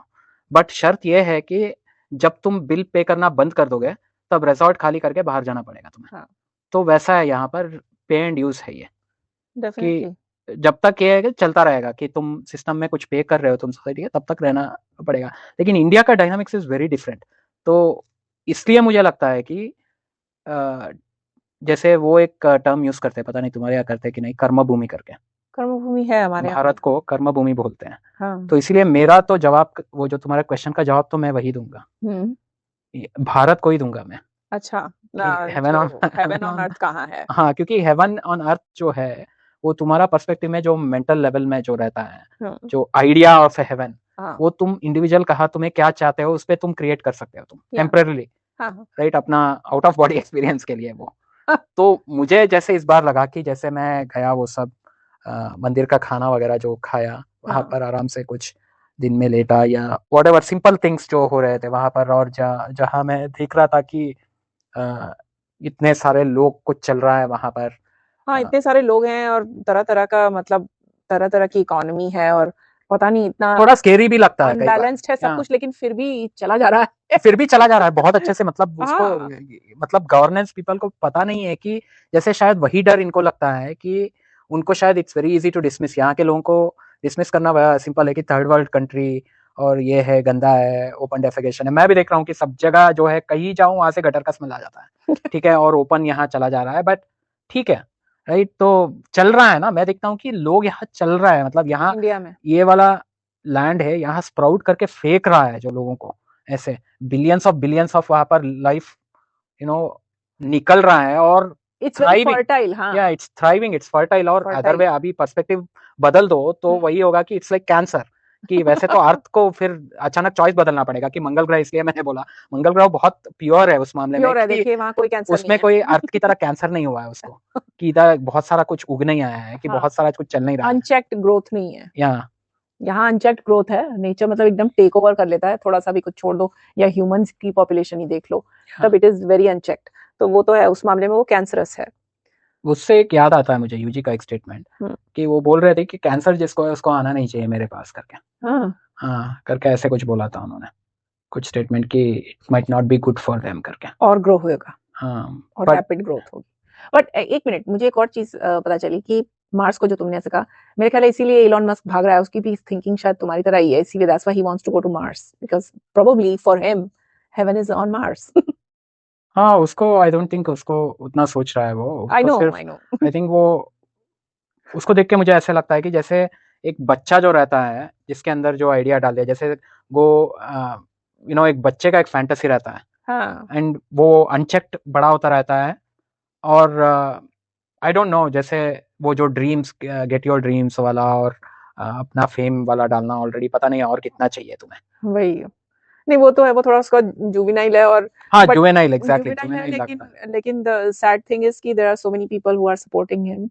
बट शर्त यह है कि जब तुम बिल पे करना बंद कर दोगे तब रिजॉर्ट खाली करके बाहर जाना पड़ेगा तुम्हें। हाँ, तो वैसा है यहाँ पर, पे एंड यूज है ये, डेफिनेटली, कि जब तक ये है कि चलता रहेगा कि तुम सिस्टम में कुछ पे कर रहे हो तुम सोसाइटी के, तब तक रहना पड़ेगा। लेकिन इंडिया का डायनामिक्स इज वेरी डिफरेंट, तो इसलिए मुझे लगता है कि जैसे वो एक टर्म यूज करते हैं, पता नहीं तुम्हारे यहाँ करते हैं कि नहीं, कर्म भूमि करके, कर्मभूमि है हमारे यहाँ भारत पे। को कर्म भूमि बोलते हैं। हाँ, तो इसीलिए मेरा तो जवाब, वो जो तुम्हारे क्वेश्चन का जवाब तो मैं वही दूंगा, भारत को ही दूंगा मैं, अच्छा, कि हेवन ऑन जो हेवन ऑन अर्थ कहाँ है? हाँ, क्योंकि हेवन ऑन अर्थ जो है वो तुम्हारा पर्सपेक्टिव में जो मेंटल लेवल में जो रहता है, जो आइडिया ऑफ हेवन, हाँ, वो तुम इंडिविजुअल कहा तुम्हें क्या चाहते हो उस पर तुम क्रिएट कर सकते हो तुम टेम्पररीली, हाँ, राइट, अपना आउट ऑफ बॉडी एक्सपीरियंस के लिए वो। तो मुझे जैसे इस बार लगा कि जैसे मैं गया वो सब मंदिर का खाना वगैरह जो खाया वहां पर, आराम से कुछ दिन में लेटा या व्हाटएवर सिंपल थिंग्स जो हो रहे थे वहां पर, और जहां मैं देख रहा था कि इतने सारे लोग कुछ चल रहा है वहां पर। हाँ, इतने सारे लोग हैं और तरह तरह का, मतलब तरह तरह की इकोनॉमी है, और पता नहीं इतना थोड़ा स्केरी भी लगता है कई बार, अनबैलेंस्ड है सब कुछ, लेकिन फिर भी चला जा रहा है। फिर भी चला जा रहा है बहुत अच्छे से, मतलब उसको हाँ, मतलब गवर्नेंस पीपल को पता नहीं है कि जैसे शायद वही डर इनको लगता है कि उनको शायद it's very easy to dismiss, यहाँ के लोगों को डिसमिस करना बड़ा सिंपल है कि थर्ड वर्ल्ड कंट्री और ये है, गंदा है, ओपन डेफिकेशन है। मैं भी देख रहा हूँ कि सब जगह जो है, कहीं जाऊँ वहां से गटर का स्मेल आ जाता है, ठीक है, और ओपन यहाँ चला जा रहा है, बट ठीक है, राइट, तो चल रहा है ना। मैं देखता हूँ कि लोग यहाँ चल रहा है, मतलब यहाँ इंडिया में ये वाला लैंड है, यहाँ स्प्राउट करके फेंक रहा है जो लोगों को, ऐसे बिलियंस ऑफ वहां पर लाइफ निकल रहा है, और इट्स वेरी फर्टाइल, हाँ, या इट्स थ्राइविंग, इट्स फर्टाइल। और अदर वे अभी पर्सपेक्टिव बदल दो तो वही होगा कि इट्स लाइक कैंसर, कि वैसे तो अर्थ को फिर अचानक चॉइस बदलना पड़ेगा कि मंगल ग्रह, इसलिए मैंने बोला मंगल ग्रह बहुत प्योर है उस मामले में, प्योर है, देखिए वहाँ कोई कैंसर उसमें नहीं कोई अर्थ की तरह कैंसर नहीं हुआ है उसको, कि इधर बहुत सारा कुछ उग नहीं आया है, कि बहुत सारा कुछ चल नहीं रहा है, अनचेक्ड ग्रोथ नहीं है यहाँ अनचेक्ड ग्रोथ है। नेचर मतलब एकदम टेक ओवर कर लेता है, थोड़ा सा भी कुछ छोड़ दो, या ह्यूमंस की पॉपुलेशन ही देख लो, तब इट इज वेरी अनचेक्ड। तो वो तो है, उस मामले में वो कैंसरस है। उससे एक याद आता है मुझे यूजी का एक स्टेटमेंट, कि वो बोल रहे थे कि कैंसर जिसको है उसको आना नहीं चाहिए मेरे पास करके, हाँ करके ऐसे कुछ बोला था उन्होंने, कुछ स्टेटमेंट कि it might not be good for them करके, और ग्रो होगा, हाँ, और रैपिड ग्रोथ होगी। बट एक मिनट, मुझे एक और चीज पता चली कि मार्स को जो तुमने ऐसे कहा, मेरे ख्याल है इसीलिए इलॉन मस्क भाग रहा है, उसकी भी थिंकिंग शायद तुम्हारी तरह ही है, इसीलिए that's why he wants to go to Mars, because probably for him heaven is on Mars. हाँ, उसको आई डोंट थिंक उसको उतना सोच रहा है वो, आई नो आई थिंक वो उसको देख के मुझे ऐसे लगता है कि जैसे एक बच्चा जो रहता है जिसके अंदर जो आइडिया डाल दिया, जैसे वो एक बच्चे का एक फैंटेसी रहता है, हाँ, एंड वो अनचेक्ड बड़ा होता रहता है, और आई डोंट नो, जैसे वो जो ड्रीम्स, गेट योर ड्रीम्स वाला, और अपना फेम वाला डालना, ऑलरेडी पता नहीं और कितना चाहिए तुम्हें, वही नहीं, वो तो है, वो थोड़ा उसका जुवेनाइल है, और हाँ जुवेनाइल, एग्जैक्टली जुवेनाइल लेकिन द सैड थिंग इज कि there are so many people who are supporting him,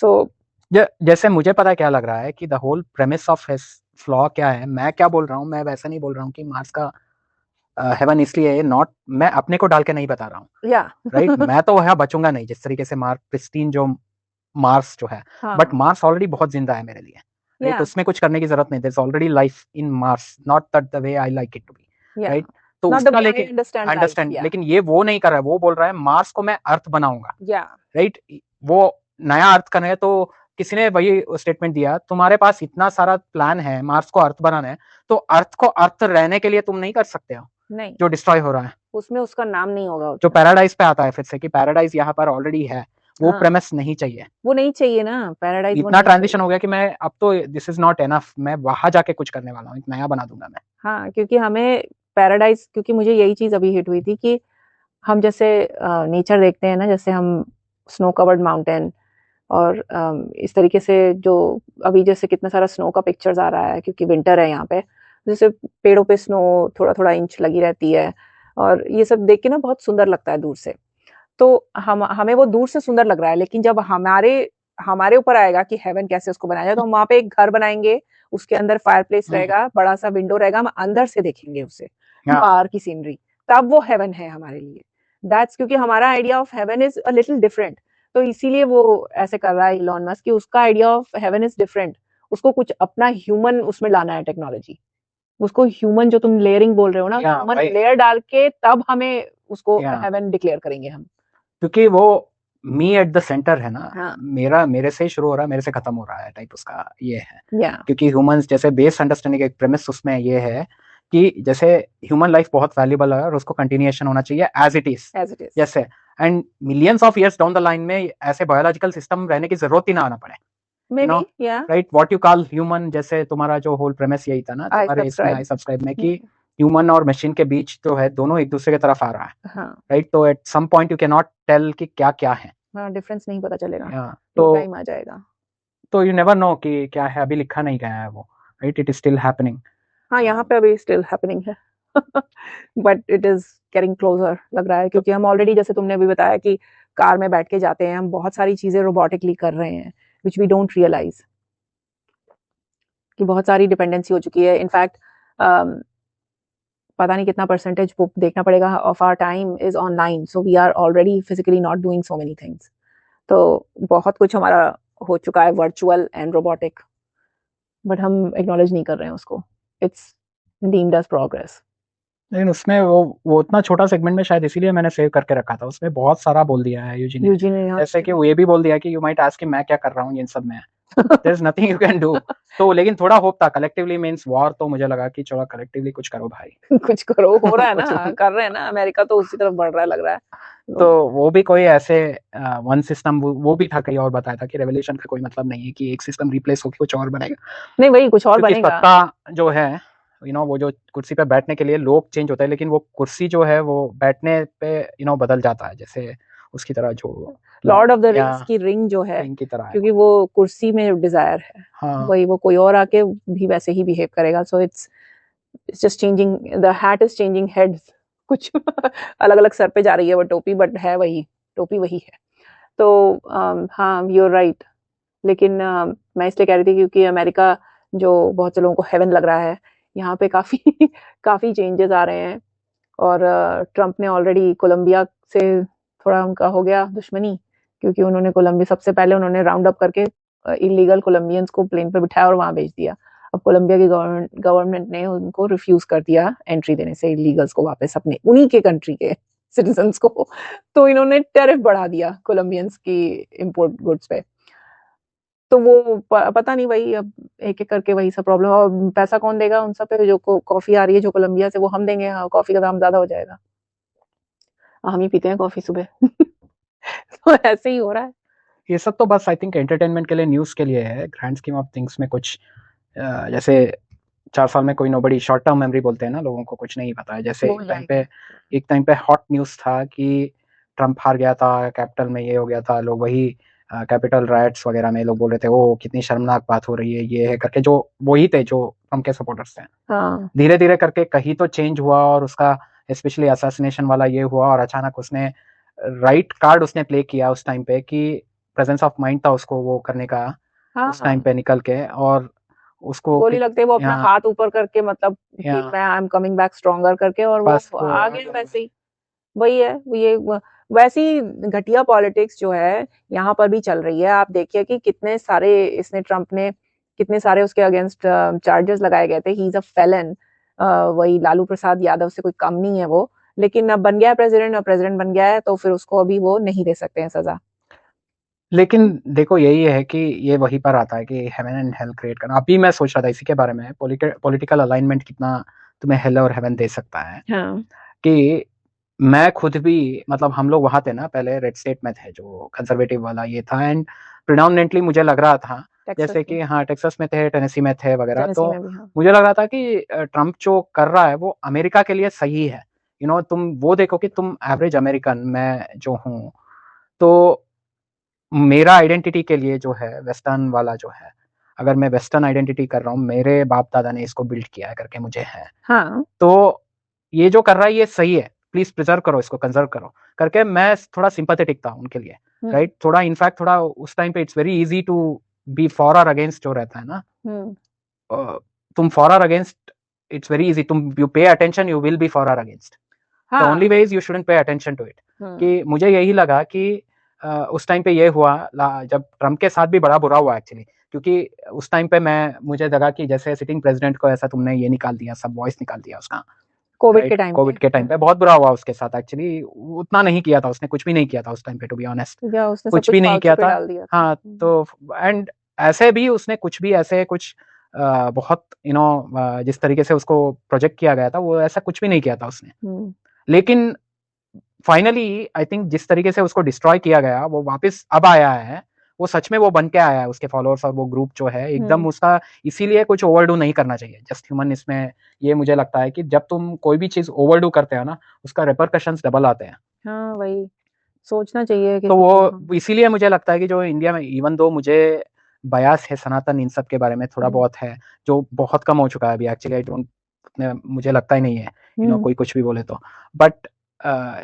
so जैसे मुझे पता है क्या लग रहा है कि the whole premise of his flaw क्या है। मैं क्या बोल रहा हूँ, मैं वैसा नहीं बोल रहा हूँ कि मार्स का हेवन इसलिए है, नॉट मैं अपने को डाल के नहीं बता रहा हूँ, या राइट। मैं तो वह बचूंगा नहीं जिस तरीके से प्रिस्टीन जो मार्स जो है, बट हाँ मार्स ऑलरेडी बहुत जिंदा है मेरे लिए, राइट। या उसमें कुछ करने की जरूरत नहीं, there is already life in Mars, not that the way I like it to be, या राइट। तो नॉट द उसका वे आई लेके अंडरस्टैंड लाइफ, अंडरस्टैंड, या लेकिन ये वो नहीं कर रहा है, वो बोल रहा है मार्स को मैं अर्थ बनाऊंगा, या राइट। वो नया अर्थ करना है, तो किसी ने वही स्टेटमेंट दिया, तुम्हारे पास इतना सारा प्लान है मार्स को अर्थ बनाना है, तो अर्थ को अर्थ रहने के लिए तुम नहीं कर सकते हो नहीं, जो डिस्ट्रॉय हो रहा है, उसमें उसका नाम नहीं होगा जो उतना। पैराडाइज पे आता है फिर से कि पैराडाइज यहाँ पर ऑलरेडी है, वो हाँ प्रेमिस नहीं चाहिए। वो नहीं चाहिए ना, पैराडाइज वो इतना नहीं ट्रांजिशन चाहिए। हो गया कि मैं अब तो दिस इज नॉट एनफ, मैं वहां जाके कुछ करने वाला हूँ, एक नया बना दूंगा मैं। हाँ क्योंकि हमें पैराडाइज, क्योंकि मुझे यही चीज अभी हिट हुई थी कि हम जैसे नेचर देखते हैं ना, जैसे हम स्नो कवर्ड माउंटेन और इस तरीके से जो अभी जैसे कितना सारा स्नो का पिक्चर्स आ रहा है क्योंकि विंटर है यहाँ पे, जैसे पेड़ों पे स्नो थोड़ा थोड़ा इंच लगी रहती है और ये सब देख के ना बहुत सुंदर लगता है दूर से। तो हमें वो दूर से सुंदर लग रहा है, लेकिन जब हमारे हमारे ऊपर आएगा कि हेवन कैसे उसको बनाया जाए, तो हम वहां पे एक घर बनाएंगे, उसके अंदर फायरप्लेस रहेगा, बड़ा सा विंडो रहेगा, हम अंदर से देखेंगे उसे, बाहर की सीनरी, तब वो हेवन है हमारे लिए। दैट्स क्योंकि हमारा idea of heaven is a little different, तो इसीलिए वो ऐसे कर रहा है इलॉन मस्क कि उसका idea of heaven is different, उसको कुछ अपना ह्यूमन उसमें लाना है टेक्नोलॉजी, उसको ह्यूमन जो तुम लेयरिंग बोल रहे हो ना, ह्यूमन लेयर डाल के तब हमें उसको हेवन डिक्लेयर करेंगे हम, क्योंकि वो मी एट द सेंटर है ना। हाँ। मेरे से शुरू हो रहा है, मेरे से खत्म हो रहा है टाइप उसका ये है। क्योंकि ह्यूमंस जैसे बेस अंडरस्टैंडिंग एक प्रेमिस उसमें ये है कि जैसे ह्यूमन लाइफ बहुत वैल्यूबल है और उसको कंटिन्यूएशन होना चाहिए एज इट इज, जैसे and millions of years down the line में ऐसे बायोलॉजिकल सिस्टम रहने की जरूरत ही ना आना पड़े, right. What you call human, जैसे तुम्हारा जो होल प्रेमिस यही था ना तुम्हारे इसमें आई सब्सक्राइब में कि ह्यूमन और मशीन के बीच जो है दोनों एक दूसरे की तरफ आ रहा है, राइट। तो at some point you can not tell कि क्या क्या है, डिफरेंस नहीं पता चलेगा, तो टाइम आ जाएगा, तो यू नेवर नो कि क्या है, अभी लिखा नहीं गया है वो, right. It is still happening. हाँ यहाँ पे अभी स्टिल हैपनिंग है but it is getting closure लग रहा है, क्योंकि हम ऑलरेडी जैसे तुमने अभी बताया कि कार में बैठ के जाते हैं हम, बहुत सारी चीजें रोबोटिकली कर रहे हैं विच वी डोंट रियलाइज कि बहुत सारी डिपेंडेंसी हो चुकी है। इनफैक्ट पता नहीं कितना परसेंटेज बुक देखना पड़ेगा of our time is online, so we are already physically not doing so many things, तो बहुत कुछ हमारा हो चुका है वर्चुअल एंड रोबोटिक, बट हम एक्नॉलेज नहीं कर रहे हैं उसको, इट्स डीम्ड एज प्रोग्रेस। लेकिन उसमें वो उतना छोटा सेगमेंट में शायद इसीलिए मैंने सेव करके रखा था, उसमें बहुत सारा बोल दिया है यूजी ने जैसे कि वो ये भी बोल दिया कि यू माइट आस्क कि मैं क्या कर रहा हूँ इन सब में, there is nothing you can do. तो लेकिन थोड़ा होप था कलेक्टिवली मींस वॉर, तो मुझे लगा कि चलो कलेक्टिवली कुछ करो भाई कुछ करो, हो रहा है ना कर रहे हैं ना, अमेरिका तो उसी तरफ बढ़ रहा है लग रहा है। तो वो भी कोई ऐसे वन सिस्टम, वो भी था कहीं और बताया था कि रेवोल्यूशन का कोई मतलब नहीं है कि एक सिस्टम रिप्लेस होकर कुछ और बनेगा, नहीं वही कुछ और बनेगा। सत्ता जो है वो जो कुर्सी पे बैठने के लिए लोग चेंज होते हैं, लेकिन वो कुर्सी जो है वो बैठने पे बदल जाता है, जैसे उसकी तरह जो लॉर्ड ऑफ द रिंग्स की रिंग जो है की तरह क्योंकि वो कुर्सी में डिजायर है, वही वो कोई और आके भी वैसे ही बिहेव करेगा, so it's just changing, the hat is changing heads, कुछ अलग अलग सर पे जा रही है वो टोपी, बट है वही टोपी वही है। तो हाँ यू आर राइट, लेकिन मैं इसलिए कह रही थी क्योंकि अमेरिका जो बहुत से लोगों को हेवन लग रहा है, यहाँ पे काफी काफी चेंजेस आ रहे हैं, और ट्रम्प ने ऑलरेडी कोलंबिया से थोड़ा उनका हो गया दुश्मनी, क्योंकि उन्होंने कोलंबिया सबसे पहले उन्होंने राउंड अप करके इलीगल कोलंबियंस को प्लेन पे बिठाया और वहां भेज दिया। अब कोलंबिया की गवर्नमेंट ने उनको रिफ्यूज कर दिया एंट्री देने से इलीगल्स को वापस अपने उन्हीं के कंट्री के सिटीजन्स को, तो इन्होंने टैरिफ बढ़ा दिया कोलंबियंस की इंपोर्ट गुड्स पे। तो वो पता नहीं वही अब एक एक करके वही सब प्रॉब्लम, और पैसा कौन देगा उन सब पे, जो कॉफी आ रही है जो कोलंबिया से वो हम देंगे, हाँ कॉफी का दाम ज्यादा हो जाएगा, हम ही पीते हैं कॉफी सुबह तो ऐसे ही हो रहा है। ये सब तो बस आई थिंक एंटरटेनमेंट के लिए, न्यूज के लिए है, ग्रैंड स्कीम ऑफ थिंग्स में कुछ जैसे 4 साल में कोई नोबडी, शॉर्ट टर्म मेमोरी बोलते हैं ना, लोगों को कुछ नहीं पता है। जैसे एक टाइम पे हॉट न्यूज था कि ट्रम्प हार गया था, कैपिटल में ये हो गया था, लोग वही कैपिटल राइट्स वगैरह में लोग बोल रहे थे ओ कितनी शर्मनाक बात हो रही है ये है करके, जो वही थे जो ट्रम्प के सपोर्टर्स थे। धीरे धीरे करके कहीं तो चेंज हुआ, और उसका स्पेशली असैसिनेशन वाला ये हुआ, और अचानक उसने राइट कार्ड उसने प्ले किया उस टाइम पे कि प्रेजेंस ऑफ माइंड था उसको वो करने का उस टाइम हाँ पे निकल के, और उसको गोली लगते ही वो अपना यहाँ हाथ ऊपर करके मतलब कि यहाँ मैं I am coming back stronger करके, और वो बस वो आ गया वैसे ही। वही है ये वैसी घटिया पॉलिटिक्स जो है यहाँ पर भी चल रही है। आप देखिए कि कितने सारे इसने ट्रम्प ने कितने सारे उसके अगेंस्ट चार्जेस लगाए गए थे। He is a fallen. वही लालू प्रसाद यादव से कोई कम नहीं है वो, लेकिन अब बन गया है प्रेसिडेंट, और प्रेसिडेंट बन गया है तो फिर उसको अभी वो नहीं दे सकते हैं सजा। लेकिन देखो यही है कि ये वहीं पर आता है कि हेवन एंड हेल क्रिएट करना। अभी मैं सोच रहा था इसी के बारे में, पॉलिटिकल अलाइनमेंट कितना तुम्हें हेल और हेवन दे सकता है। हाँ कि मैं खुद भी मतलब हम लोग वहां थे ना, पहले रेड स्टेट में थे जो कंजर्वेटिव वाला ये था, एंड प्रिडोमिनेंटली मुझे लग रहा था टेक्सास जैसे में, कि हाँ टेक्सास में थे, टेनेसी में थे वगैरह, टेनेसी तो में भी। हाँ मुझे लग रहा था कि ट्रम्प जो कर रहा है वो अमेरिका के लिए सही है। तुम वो देखो कि तुम एवरेज अमेरिकन, मैं जो हूँ, तो मेरा आइडेंटिटी के लिए जो है वेस्टर्न वाला जो है, अगर मैं वेस्टर्न आइडेंटिटी कर रहा हूँ, मेरे बाप दादा ने इसको बिल्ड किया है करके मुझे है, हाँ तो ये जो कर रहा है ये सही है, प्लीज प्रिजर्व करो इसको, कंजर्व करो करके मैं थोड़ा सिंपैथेटिक था उनके लिए, राइट। थोड़ा इनफैक्ट थोड़ा उस टाइम पे it's very easy to be for और अगेंस्ट जो रहता है ना, तुम फॉर और अगेंस्ट, इट्स वेरी इजी, तुम you pay attention you will be for और against. The only way is you shouldn't pay attention to it. कि मुझे यही लगा कि उस टाइम पे ये हुआ जब ट्रम्प के साथ भी बड़ा बुरा हुआ एक्चुअली, क्योंकि उस टाइम पे मुझे लगा कि जैसे सिटिंग प्रेसिडेंट को ऐसा तुमने ये निकाल दिया, सब वॉइस निकाल दिया उसका, कोविड के टाइम कोविड के टाइम पे बहुत बुरा हुआ उसके साथ एक्चुअली। उतना नहीं किया था उसने, कुछ भी नहीं किया था उस टाइम पे, टू बी ऑनेस्ट, या उसने सब कुछ कुछ भी नहीं फालतू किया पे था। डाल दिया था। हाँ तो एंड ऐसे भी उसने कुछ भी ऐसे कुछ बहुत जिस तरीके से उसको प्रोजेक्ट किया गया था वो ऐसा कुछ भी नहीं किया था उसने। लेकिन फाइनली आई थिंक जिस तरीके से उसको डिस्ट्रॉय किया गया वो वापस अब आया है, वो सच में वो बन के आया है, उसके फॉलोअर्स और वो ग्रुप जो है एकदम उसका, इसीलिए कुछ ओवरडू नहीं करना चाहिए जस्ट ह्यूमन। इसमें ये मुझे लगता है कि जब तुम कोई भी चीज ओवरडू करते हो ना, उसका रिपरकशंस डबल आते हैं। हाँ वही सोचना चाहिए तो किसी को। वो इसीलिए मुझे लगता है कि जो इंडिया में, इवन दो मुझे बयास है सनातन इन सब के बारे में थोड़ा बहुत है, जो बहुत कम हो चुका है अभी एक्चुअली, आई डोंट, मुझे लगता ही नहीं है कोई कुछ भी बोले तो, बट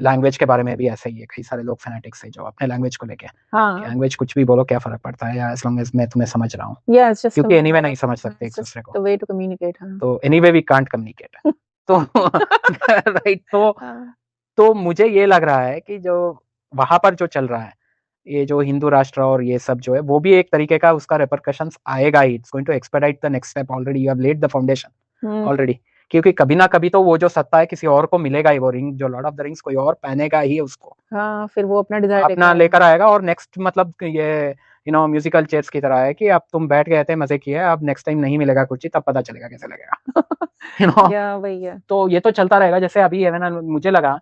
लैंग्वेज के बारे में भी ऐसा ही है, कई सारे लोग फैनेटिक्स है जो अपने लैंग्वेज को लेके, लैंग्वेज कुछ भी बोलो क्या फर्क पड़ता है यार, एज लॉन्ग एज मैं तुम्हें समझ रहा हूँ, क्योंकि एनीवे नहीं समझ सकते एक दूसरे को, वे टू कम्युनिकेट। तो एनीवे वी कांट कम्युनिकेट। तो राइट, तो मुझे ये लग रहा है कि जो वहां पर जो चल रहा है, ये जो हिंदू राष्ट्र और ये सब जो है, वो भी एक तरीके का उसका रिपरकशंस आएगा ही, it's going to expedite the next step, already you have laid the foundation already, क्योंकि कभी ना कभी तो वो जो सत्ता है किसी और को मिलेगा ही, वो रिंग जो लॉर्ड ऑफ द रिंग्स कोई और पहनेगा ही उसको, हाँ फिर वो अपना डिजायर अपना लेकर आएगा, और नेक्स्ट मतलब ये म्यूजिकल चेयर्स की तरह है कि अब तुम बैठ गए थे मजे किए, अब नेक्स्ट टाइम नहीं मिलेगा कुर्सी, तब पता चलेगा कैसे लगेगा। वही है। तो ये तो चलता रहेगा। जैसे अभी मुझे लगा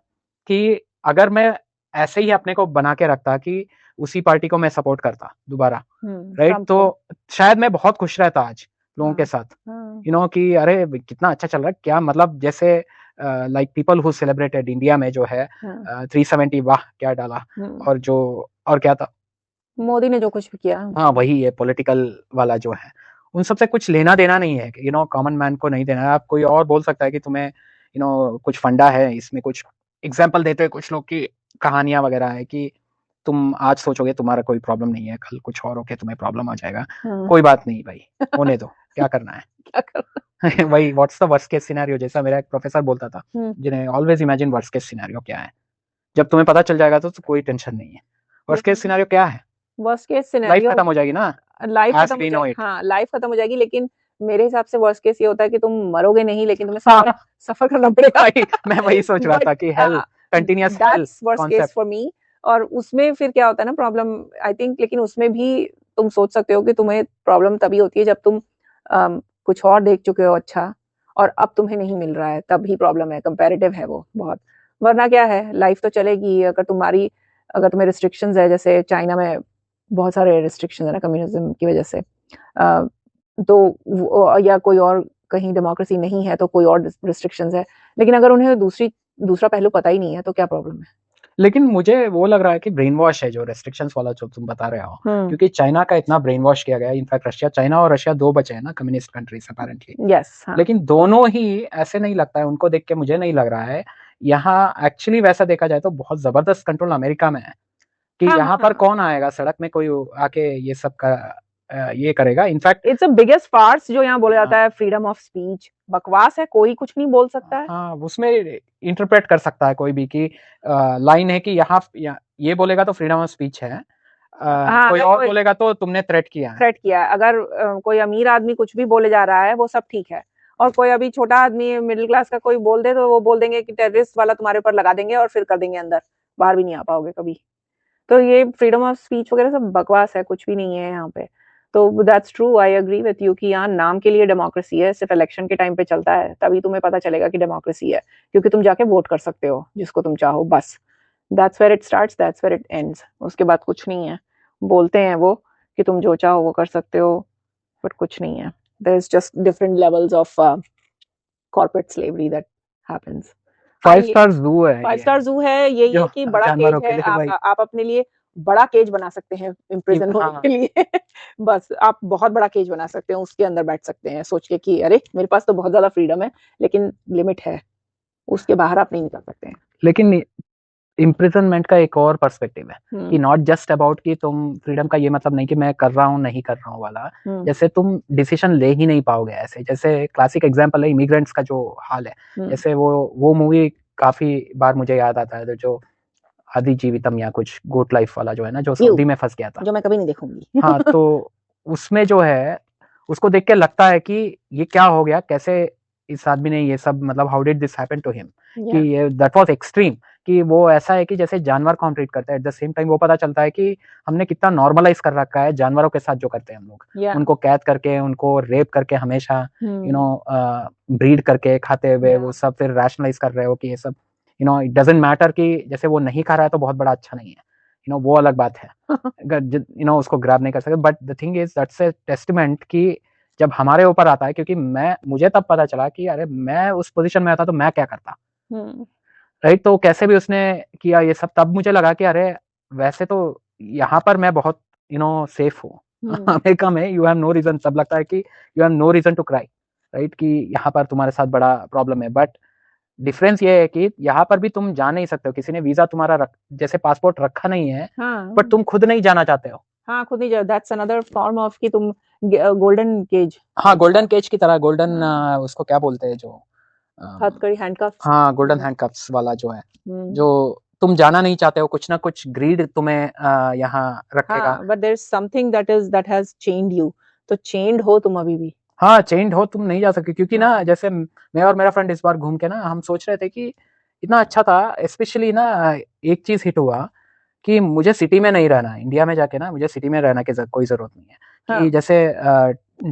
कि अगर मैं ऐसे ही अपने को बना के रखता कि उसी पार्टी को मैं सपोर्ट करता दोबारा, राइट, तो शायद मैं बहुत खुश रहता आज लोगों के साथ, कि अरे कितना अच्छा चल रहा है, क्या मतलब जैसे like people who celebrated India में जो है 370, वाह क्या डाला, और जो और क्या था, मोदी ने जो कुछ भी किया, हाँ वही है पॉलिटिकल वाला जो है, उन सबसे कुछ लेना देना नहीं है, कॉमन मैन को नहीं देना है। आप कोई और बोल सकता है कि तुम्हें कुछ फंडा है इसमें, कुछ एग्जाम्पल देते हैं कुछ लोग की कहानियां वगैरह है कि तुम आज सोचोगे तुम्हारा कोई प्रॉब्लम नहीं है, कल कुछ और होके तुम्हें प्रॉब्लम आ जाएगा, कोई बात नहीं भाई, होने दो, क्या करना है क्या करना वही what's the worst case scenario, जैसा मेरा एक प्रोफेसर बोलता था, जिन्हें always imagine worst case scenario क्या है, जब तुम्हें पता चल जाएगा तो कोई टेंशन नहीं है। वर्स्ट केस सिनेरियो क्या है? वर्स्ट केस सिनेरियो लाइफ खत्म हो जाएगी ना, लाइफ खत्म हो जाएगी, हाँ लाइफ खत्म हो जाएगी, लेकिन मेरे हिसाब से वर्स्ट केस ये होता है कि तुम मरोगे नहीं, लेकिन तुम्हें सफर करना पड़ेगा। मैं वही सोच रहा था कि hello, continuous hello, that's worst case for me. और उसमें फिर क्या होता है ना प्रॉब्लम, आई थिंक, लेकिन उसमें भी तुम सोच सकते हो कि तुम्हें प्रॉब्लम तभी होती है जब तुम कुछ और देख चुके हो अच्छा, और अब तुम्हें नहीं मिल रहा है, तब ही प्रॉब्लम है, कंपैरेटिव है वो बहुत। वरना क्या है, लाइफ तो चलेगी। अगर तुम्हें रिस्ट्रिक्शंस है, जैसे चाइना में बहुत सारे रिस्ट्रिक्शंस है ना कम्युनिज्म की वजह से, तो या कोई और कहीं डेमोक्रेसी नहीं है तो कोई और रिस्ट्रिक्शंस है, लेकिन अगर उन्हें दूसरा पहलू पता ही नहीं है तो क्या प्रॉब्लम है। लेकिन मुझे वो लग रहा है कि ब्रेन वॉश है जो रेस्ट्रिक्शंस वाला जो तुम बता रहे हो, क्योंकि चाइना का इतना ब्रेन वॉश किया गया, इनफैक्ट चाइना और रशिया दो बचे हैं ना कम्युनिस्ट कंट्रीज अपेरेंटली, लेकिन दोनों ही ऐसे नहीं लगता है, उनको देख के मुझे नहीं लग रहा है। यहाँ एक्चुअली वैसा देखा जाए तो बहुत जबरदस्त कंट्रोल अमेरिका में है, कि हाँ, यहाँ हाँ, पर हाँ। कौन आएगा सड़क में, कोई आके ये सब का ये करेगा। In fact it's a biggest farce जो यहाँ बोला हाँ, जाता है, फ्रीडम ऑफ स्पीच बकवास है, कोई कुछ नहीं बोल सकता है। हाँ उसमें इंटरप्रेट कर सकता है कोई भी कि लाइन है कि ये बोलेगा तो फ्रीडम ऑफ स्पीच है, हाँ, कोई अगर और कोई बोलेगा तो तुमने थ्रेट किया है। थ्रेट किया है, अगर कोई अमीर आदमी कुछ भी बोले जा रहा है वो सब ठीक है, और कोई अभी छोटा आदमी मिडिल क्लास का कोई बोल दे तो वो बोल देंगे कि टेररिस्ट वाला तुम्हारे ऊपर लगा देंगे और फिर कर देंगे अंदर, बाहर भी नहीं आ पाओगे कभी। तो ये फ्रीडम ऑफ स्पीच वगैरह सब बकवास है, कुछ भी नहीं है यहाँ पे। तो that's true, I agree with you कि यहाँ नाम के लिए डेमोक्रेसी है, सिर्फ इलेक्शन के टाइम पे चलता है, तभी तुम्हें पता चलेगा कि डेमोक्रेसी है, क्योंकि तुम जाके वोट कर सकते हो जिसको तुम चाहो, बस। That's where it starts, that's where it ends, उसके बाद कुछ नहीं है। बोलते हैं वो कि तुम जो चाहो वो कर सकते हो, बट कुछ नहीं है। There is just different levels of corporate slavery that happens. 5 star zoo है 5 ये, स्टार जू है, यही जो है कि बड़ा केज जानवरों के है, लिए भाई। आप अपने लिए बड़ा केज बना सकते हैं इम्प्रिजन होने हाँ के लिए बस आप बहुत बड़ा केज बना सकते हैं, उसके अंदर बैठ सकते हैं सोच के कि अरे मेरे पास तो बहुत ज्यादा फ्रीडम है, लेकिन लिमिट है, उसके बाहर आप नहीं निकल सकते हैं। लेकिन इम्प्रिजनमेंट का एक और पर्सपेक्टिव है कि हम्म, नॉट जस्ट अबाउट कि तुम फ्रीडम का ये मतलब नहीं कि मैं कर रहा हूँ नहीं कर रहा हूँ वाला, हम्म, जैसे तुम डिसीजन ले ही नहीं पाओगे ऐसे। जैसे क्लासिक एग्जांपल है इमिग्रेंट्स का जो हाल है, हम्म, जैसे वो मूवी काफी बार मुझे याद आता है, जो आदि जीवितम या कुछ गोट लाइफ वाला जो है ना, जो यू सऊदी में फंस गया था। जो मैं कभी नहीं देखूंगी हाँ तो उसमें जो है उसको देख के लगता है कि ये क्या हो गया, कैसे इस आदमी ने ये सब, मतलब how did this happen to him, कि या ये दैट वाज एक्सट्रीम, कि वो ऐसा है कि जैसे जानवर को हम ट्रीट करते हैं, एट द सेम टाइम वो पता चलता है कि हमने कितना नॉर्मलाइज कर रखा है जानवरों के साथ जो करते हैं हम लोग, या उनको कैद करके, उनको रेप करके हमेशा, यू नो हम्म, ब्रीड करके खाते हुए या वो सब फिर रैशनलाइज कर रहे हो कि ये सब, इट डजंट मैटर कि जैसे वो नहीं खा रहा है तो बहुत बड़ा अच्छा नहीं है, वो अलग बात है, अगर उसको ग्रैब नहीं कर सकते। But the thing is that's a testament कि जब हमारे ऊपर आता है, क्योंकि मुझे तब पता चला कि अरे मैं उस पोजीशन में आता तो मैं क्या करता, हम्म, राइट। तो कैसे भी उसने किया ये सब, तब मुझे लगा कि अरे वैसे तो यहाँ पर मैं बहुत सेफ हूँ हम्म, अमेरिका में यू हैव नो रीजन, सब लगता है कि you have no reason to cry, right, कि यहाँ पर तुम्हारे साथ बड़ा प्रॉब्लम है। बट डिफरेंस ये है कि यहाँ पर भी तुम जा नहीं सकते हो, किसी ने वीजा तुम्हारा जैसे पासपोर्ट रखा नहीं है, हाँ, बट तुम खुद नहीं जाना चाहते हो। हाँ, खुद नहीं, दैट्स अनदर फॉर्म ऑफ कि तुम गोल्डन केज, हाँ गोल्डन केज की तरह, गोल्डन हाँ, उसको क्या बोलते हैं जो हथकड़ी हैंडकफ्स। हाँ गोल्डन हैंडकफ्स वाला जो है, हम्म, जो तुम जाना नहीं चाहते हो, कुछ ना कुछ ग्रीड तुम्हें यहाँ रखेगा। हाँ, but there is something that has chained you, तो चेन्ड हो तुम अभी भी। हाँ चेंज हो, तुम नहीं जा सकते, क्योंकि ना हाँ, जैसे मैं और मेरा फ्रेंड इस बार घूम के ना हम सोच रहे थे कि इतना अच्छा था, स्पेशली ना एक चीज हिट हुआ कि मुझे सिटी में नहीं रहना, इंडिया में जाके ना मुझे सिटी में रहना की कोई जरूरत नहीं है, हाँ, कि जैसे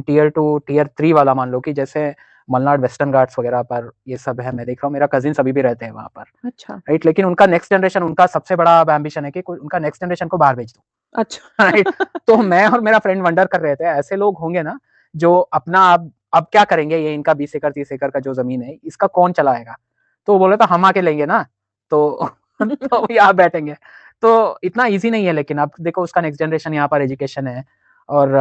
Tier 2 Tier 3 वाला मान लो, कि जैसे मलनाड वेस्टर्न घाट्स वगैरह पर ये सब है, मैं देख रहा हूँ मेरा कजिन अभी भी रहते हैं वहां पर, अच्छा, राइट। लेकिन उनका नेक्स्ट जनरेशन, उनका सबसे बड़ा एम्बिशन है कि उनका नेक्स्ट जनरेशन को बाहर भेज दो, अच्छा राइट। तो मैं और मेरा फ्रेंड वंडर कर रहे थे, ऐसे लोग होंगे ना जो अपना अब क्या करेंगे, ये इनका 20 एकड़ 30 एकड़ का जो जमीन है इसका कौन चलाएगा, तो वो बोले तो हम आके लेंगे ना, तो तो यहाँ बैठेंगे। तो इतना इजी नहीं है, लेकिन अब देखो उसका नेक्स्ट जनरेशन यहाँ पर एजुकेशन है, और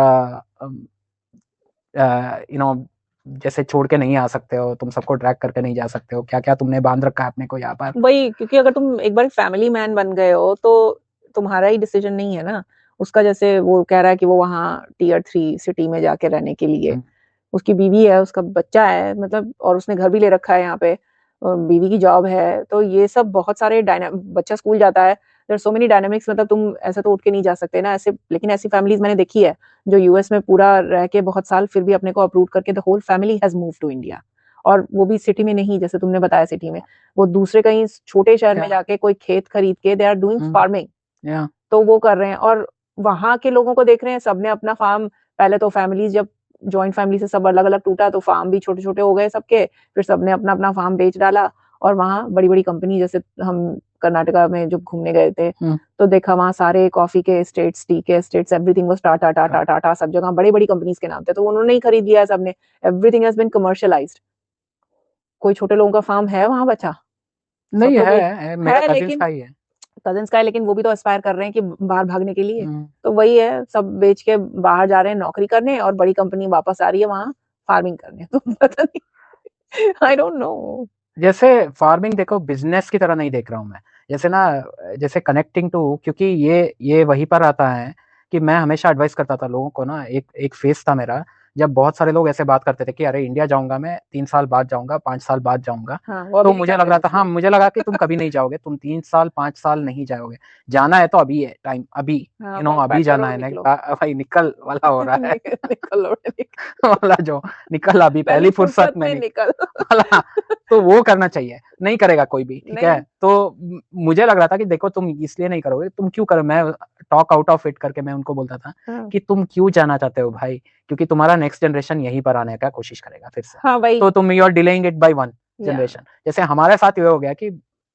जैसे छोड़ के नहीं आ सकते हो, तुम सबको ड्रैग करके नहीं जा सकते हो, क्या क्या तुमने बांध रखा है अपने को यहाँ पर। वही, क्योंकि अगर तुम एक बार फैमिली मैन बन गए हो तो तुम्हारा ही डिसीजन नहीं है ना उसका। जैसे वो कह रहा है कि वो वहाँ Tier 3 सिटी में जाके रहने के लिए, उसकी बीवी है, उसका बच्चा है, मतलब, और उसने घर भी ले रखा है यहाँ पे, और बीवी की जॉब है, तो ये सब बहुत सारे बच्चा स्कूल जाता है, देयर सो मेनी डायनामिक्स, मतलब तुम ऐसे तो उठ के नहीं जा सकते ना ऐसे। लेकिन ऐसी फैमिलीज मैंने देखी है जो यूएस में पूरा रह के बहुत साल फिर भी अपने को अप्रूव करके the whole family has move to India, और वो भी सिटी में नहीं, जैसे तुमने बताया सिटी में, वो दूसरे कहीं छोटे शहर में जाके कोई खेत खरीद के दे आर डूइंग फार्मिंग, तो वो कर रहे हैं, और वहां के लोगों को देख रहे हैं, सबने अपना फार्म, पहले तो फैमिलीज जब जॉइंट फैमिली से सब अलग अलग टूटा तो फार्म भी छोटे छोटे हो गए सबके, फिर सबने अपना अपना फार्म बेच डाला, और वहाँ बड़ी बड़ी कंपनी, जैसे हम कर्नाटका में जब घूमने गए थे तो देखा वहाँ सारे कॉफी के एस्टेट्स, टी के estates, everything was Tata Tata Tata, सब जगह बड़ी बड़ी कंपनीज के नाम थे, तो उन्होंने ही खरीद लिया सबने, एवरीथिंग हैज बीन कमर्शियलाइज्ड। कोई छोटे लोगों का फार्म है वहां बचा? नहीं सब तो है, मेरा है, कजिन्स लेकिन का ही है। कजिन्स का है, लेकिन वो भी तो एस्पायर कर रहे हैं कि बाहर भागने के लिए, तो वही है, सब बेच के बाहर जा रहे हैं नौकरी करने, और बड़ी कंपनी वापस आ रही है वहां फार्मिंग करने तो पता नहीं, आई डोंट नो। जैसे फार्मिंग देखो बिजनेस की तरह नहीं देख रहा हूँ मैं, जैसे ना, जैसे कनेक्टिंग टू, क्योंकि ये वहीं पर आता है कि मैं हमेशा एडवाइस करता था लोगों को ना, एक फेस था मेरा जब बहुत सारे लोग ऐसे बात करते थे कि अरे इंडिया जाऊंगा मैं, 3 साल बाद जाऊंगा, 5 साल बाद जाऊंगा। हाँ, वो तो अभी नहीं मुझे जा लग रहे रहा था, इसलिए। हाँ मुझे लगा कि तुम कभी नहीं जाओगे, तुम 3 साल 5 साल नहीं जाओगे, जाना है तो अभी है टाइम, अभी हाँ, अभी पैक जाना करो, है निकलो। भाई निकल वाला हो रहा है। निकलो, वाला जो निकल अभी पहली पहली फुर्सत में निकल। वाला, तो वो करना चाहिए, नहीं करेगा कोई भी, ठीक है। नहीं। तो मुझे लग रहा था कि देखो तुम इसलिए नहीं करोगे, तुम क्यों करो, मैं टॉक आउट ऑफ इट करके मैं उनको बोलता था हाँ, कि तुम क्यों जाना चाहते हो भाई, क्योंकि तुम्हारा नेक्स्ट जनरेशन यहीं पर आने का कोशिश करेगा फिर से, हाँ वही। तो तुम you are delaying it by 1 या जनरेशन। जैसे हमारे साथ ये हो गया कि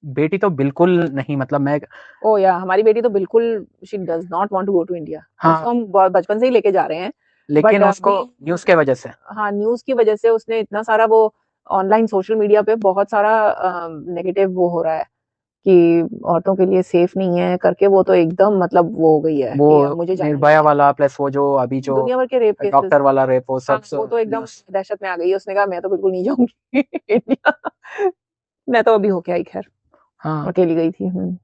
बेटी तो बिल्कुल नहीं, मतलब मैं, ओ या हमारी बेटी तो बिल्कुल she does not want to go to India. हाँ, उसको हम बहुत बचपन से ही लेके जा रहे हैं, लेकिन बट उसको अभी न्यूज के वजह से, हाँ न्यूज की वजह से उसने इतना सारा वो ऑनलाइन सोशल मीडिया पे बहुत सारा नेगेटिव वो हो रहा है कि औरतों के लिए सेफ नहीं है करके, वो तो एकदम मतलब वो हो गई है वो कि अब मुझे जाना ही निर्भया नहीं है। वाला प्लस वो जो अभी जो दुनिया भर के रेप केसेस। डॉक्टर वाला रेप, वो हाँ, सब वो तो एकदम न्यूज। दहशत में आ गई है। उसने कहा मैं तो बिल्कुल नहीं जाऊंगी इंडिया। मैं तो अभी होके आई, खैर हाँ, अकेली गई थी।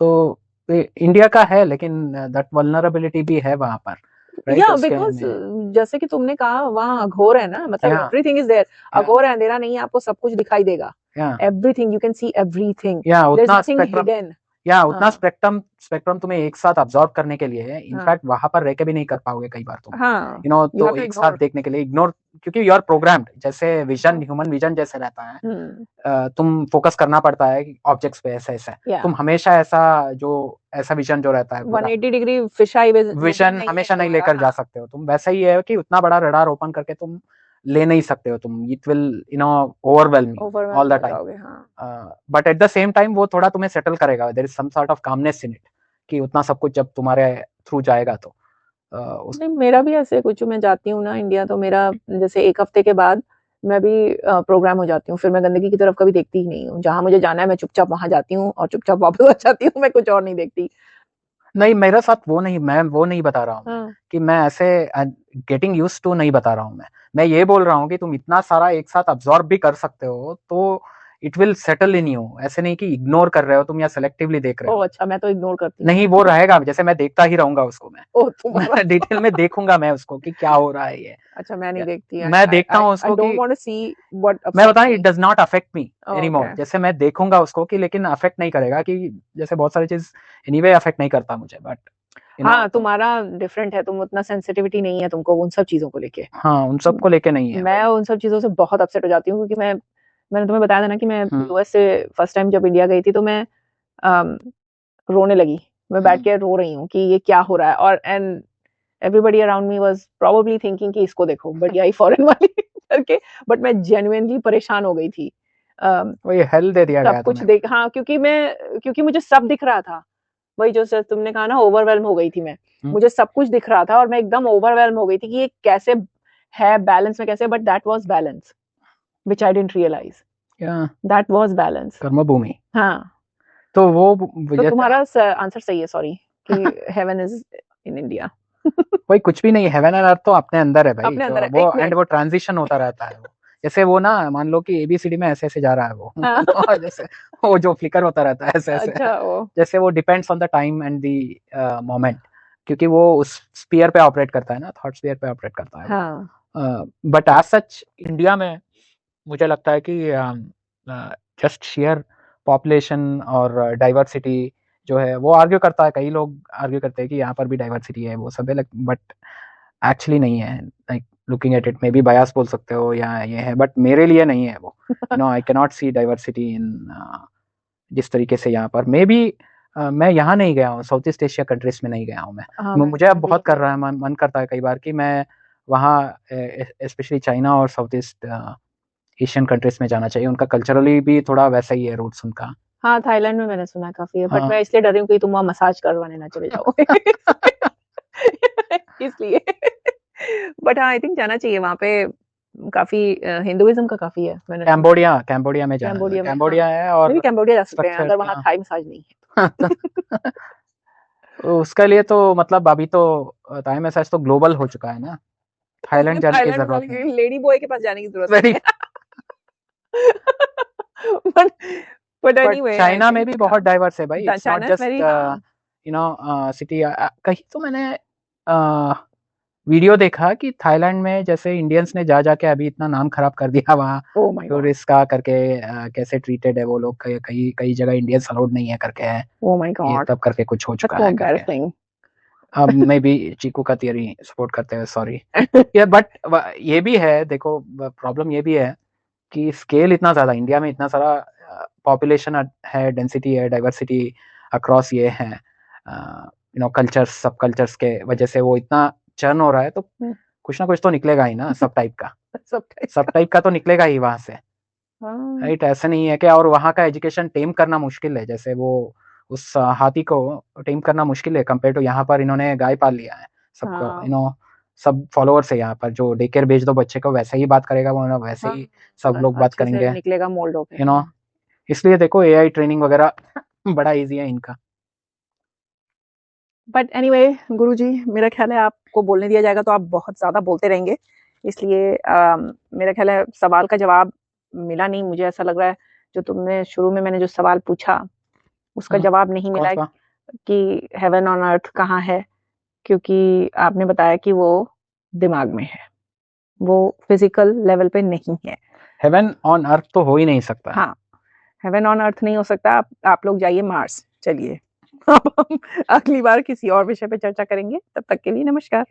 तो इंडिया का है, लेकिन दैट वल्नरेबिलिटी भी है वहां पर, राइट, या उसके बिकॉज में। जैसे कि तुमने कहा वहाँ अघोर है ना, मतलब या एवरीथिंग इज देयर। या अघोर है, अंधेरा नहीं है, आपको सब कुछ दिखाई देगा। या everything you can see everything, या देयर इज उतना नथिंग स्पेक्ट्रम, हिडन। या उतना हाँ स्पेक्ट्रम तुम्हें एक साथ अब्सॉर्ब करने के लिए, हाँ इनफैक्ट वहां पर रह के भी नहीं कर पाओगे कई बार तुम, हाँ, यू तो हैव टू एक साथ इग्नोर। देखने के लिए इग्नोर, क्योंकि यू आर प्रोग्राम्ड, जैसे विजन, ह्यूमन विजन जैसे रहता है, तुम फोकस करना पड़ता है ऑब्जेक्ट्स पे, ऐसा ऐसा या तुम हमेशा ऐसा विजन जो रहता है पूरा 180 degree fish eye vision vision नहीं है हमेशा नहीं तुम्हारा। लेकर जा हाँ, सकते हो तुम, वैसा ही है कि उतना बड़ा रडार ओपन करके तुम ले नहीं सकते हो तुम, it will overwhelm you all overwhelm the whole time. जाओगे। हाँ but at the same time वो थोड़ा तुम्हें सेटल करेगा, there is some sort of calmness in it, कि उतना सब कुछ जब तुम्हारे थ्रू जाएगा तो उस नहीं, मेरा भी ऐसे कुछ, मैं जाती हूँ ना इंडिया तो मेरा जैसे एक हफ्ते के बाद मैं भी प्रोग्राम हो जाती हूँ, फिर मैं गंदगी की तरफ कभी देखती ही नहीं हूँ। जहां मुझे जाना है मैं चुपचाप वहां जाती हूँ और चुपचाप वापस आ जाती हूँ, मैं कुछ और नहीं देखती। नहीं, मेरे साथ वो नहीं, मैं वो नहीं बता रहा हूँ मैं, हाँ कि मैं ऐसे गेटिंग यूज टू नहीं बता रहा हूँ मैं ये बोल रहा हूँ कि तुम इतना सारा एक साथ अब्सॉर्ब भी कर सकते हो, तो it will settle in you, ऐसे नहीं कि इग्नोर कर रहे हो तुम या सेलेक्टिवली देख रहे ओह हो, अच्छा, मैं तो इग्नोर करती हूँ। नहीं वो रहेगा, जैसे मैं देखता ही रहूंगा उसको, ओह तुम्हारा मैं डिटेल में देखूंगा मैं उसको कि क्या हो रहा है ये, अच्छा, मैं नहीं देखती। मैं देखता हूँ आई उसको डोंट कि, वांट टू सी व्हाट मैं अपसेट्स बताऊं, it me. Does not affect me anymore, okay. जैसे मैं देखूंगा उसको कि, लेकिन अफेक्ट नहीं करेगा, कि जैसे बहुत सारी चीज एनीवे अफेक्ट नहीं करता मुझे, बट हाँ तो तुम्हारा डिफरेंट है, तुम उतना सेंसिटिविटी नहीं है तुमको उन सब चीजों को लेके। हाँ, उन सबको लेके नहीं है मैं उन सब चीजों से बहुत अपसेट हो जाती हूँ, क्योंकि मैंने तुम्हें बताया था ना कि मैं यूएस से फर्स्ट टाइम जब इंडिया गई थी तो मैं रोने लगी। मैं बैठ के रो रही हूँ कि ये क्या हो रहा है, और and everybody around me was probably thinking कि इसको देखो बढ़िया ही फॉरेन वाली करके, बट मैं जेन्युइनली परेशान हो गई थी। वही हेल दे दिया सब गया कुछ तुम्हें। देख, हाँ क्योंकि मुझे सब दिख रहा था। वही जो सर तुमने कहा ना, ओवरवेल्म हो गई थी मैं। मुझे सब कुछ दिख रहा था और मैं एकदम ओवरवेल्म हो गई थी कि ये कैसे है बैलेंस में, कैसे, but that was balance which I didn't realise. That was balance. कर्म भूमि, हाँ, तो वो तो तुम्हारा आंसर सही है, सॉरी, कि हेवन इज इन इंडिया। वही कुछ भी नहीं, हेवन एंड अर्थ तो अपने अंदर है भाई, अपने जो अंदर है, वो एक एंड मिनट। वो ट्रांजिशन होता रहता है, वो जैसे वो ना, मान लो कि एबीसीडी में ऐसे ऐसे जा रहा है वो हाँ। और जैसे वो जो फ्लिकर होता रहता है ऐसे ऐसे, अच्छा वो जैसे वो depends on the time and the moment, क्योंकि वो उस स्पीयर पे ऑपरेट करता है ना, थॉट स्पीयर पे ऑपरेट करता है वो। हाँ बट एज सच इंडिया में मुझे लगता है कि जस्ट शेयर पॉपुलेशन और डाइवर्सिटी जो है, वो आर्ग्यू करता है, कई लोग आर्ग्यू करते हैं कि यहाँ पर भी डाइवर्सिटी है, वो सब है, बट एक्चुअली नहीं है, like looking at it, maybe bias बोल सकते हो या ये है, बट मेरे लिए नहीं है वो, I can not see diversity in जिस तरीके से यहाँ पर, मे बी मैं यहाँ नहीं गया हूँ, साउथ ईस्ट एशिया कंट्रीज में नहीं गया हूँ मैं, हाँ, मुझे अब मैं भी बहुत नहीं कर गई। रहा है, मन करता है कई बार कि मैं वहाँ स्पेशली चाइना और साउथ ईस्ट एशियन कंट्रीज में जाना चाहिए, उनका कल्चरली भी थोड़ा वैसा ही है, रूट्स उनका। हाँ, थाईलैंड में मैंने सुना है काफी है, बट हाँ मैं इसलिए डर रही हूँ कि तुम वहाँ मसाज करवाने ना चले जाओ। इसलिए। बट हाँ, आई थिंक जाना चाहिए वहाँ पे। काफी हिंदुइज्म का काफी है, मैंने सुना है। कैम्बोडिया में जाना, कैम्बोडिया में, हाँ, कैम्बोडिया है, मैं भी और कैम्बोडिया जा सकते हैं स्ट्रक्चर, अगर वहाँ थाई मसाज नहीं है। उसके लिए तो मतलब अभी तो थाई मसाज तो ग्लोबल हो चुका है ना, थाईलैंड जाने की थाईलैंड जरूरत नहीं। वाली लेडी बॉय के पास जाने की जरूरत वेरी नहीं है। But But but anyway, I China में think, भी बहुत डाइवर्स है भाई. It's not China is just very, you know city. कहीं तो मैंने वीडियो देखा कि थाईलैंड में जैसे इंडियंस ने जा जाके अभी इतना नाम खराब कर दिया वहाँ oh my god, टूरिस्ट का करके, कैसे ट्रीटेड है वो लोग. कई कई जगह इंडियंस अलाउड नहीं है करके है, oh my ये god, तब करके कुछ हो that's चुका so है करके. embarrassing. मे बी चीकू का थियरी सपोर्ट करते हुए, सॉरी. ये बट ये भी है, देखो प्रॉब्लम ये भी है कि स्केल इतना ज्यादा इंडिया में, इतना सारा पॉपुलेशन है, डेंसिटी है, डाइवर्सिटी अक्रॉस ये है, यू नो कल्चर्स, सब कल्चर्स के वजह से वो इतना चर्न हो रहा है, तो कुछ ना कुछ तो निकलेगा ही ना सब टाइप का. सब टाइप का तो निकलेगा ही वहां से, राइट. ऐसा नहीं है कि, और वहाँ का एजुकेशन टेम करना मुश्किल है. जैसे वो उस हाथी को टेम करना मुश्किल है कंपेयर टू यहाँ पर इन्होंने गाय पाल लिया है. सबको यू नो सब फॉलोअर्स है यहाँ पर. जो डे केयर भेज दो बच्चे को, वैसे ही बात करेगा वो, वैसे ही सब लोग बात करेंगे, निकलेगा मोल्ड होके, यू नो. इसलिए देखो एआई ट्रेनिंग वगैरह बड़ा इजी है इनका. बट एनीवे गुरुजी, मेरा ख्याल है आपको बोलने दिया जाएगा तो आप बहुत ज्यादा बोलते रहेंगे, इसलिए मेरा ख्याल है सवाल का जवाब मिला नहीं. मुझे ऐसा लग रहा है जो तुमने शुरू में मैंने जो सवाल पूछा उसका जवाब नहीं मिला है कि हेवन ऑन अर्थ कहाँ है, क्योंकि आपने बताया कि वो दिमाग में है, वो फिजिकल लेवल पे नहीं है. हेवन ऑन अर्थ तो हो ही नहीं सकता. हाँ, हेवन ऑन अर्थ नहीं हो सकता. आप लोग जाइए मार्स. चलिए अब हम अगली बार किसी और विषय पे चर्चा करेंगे. तब तक के लिए नमस्कार.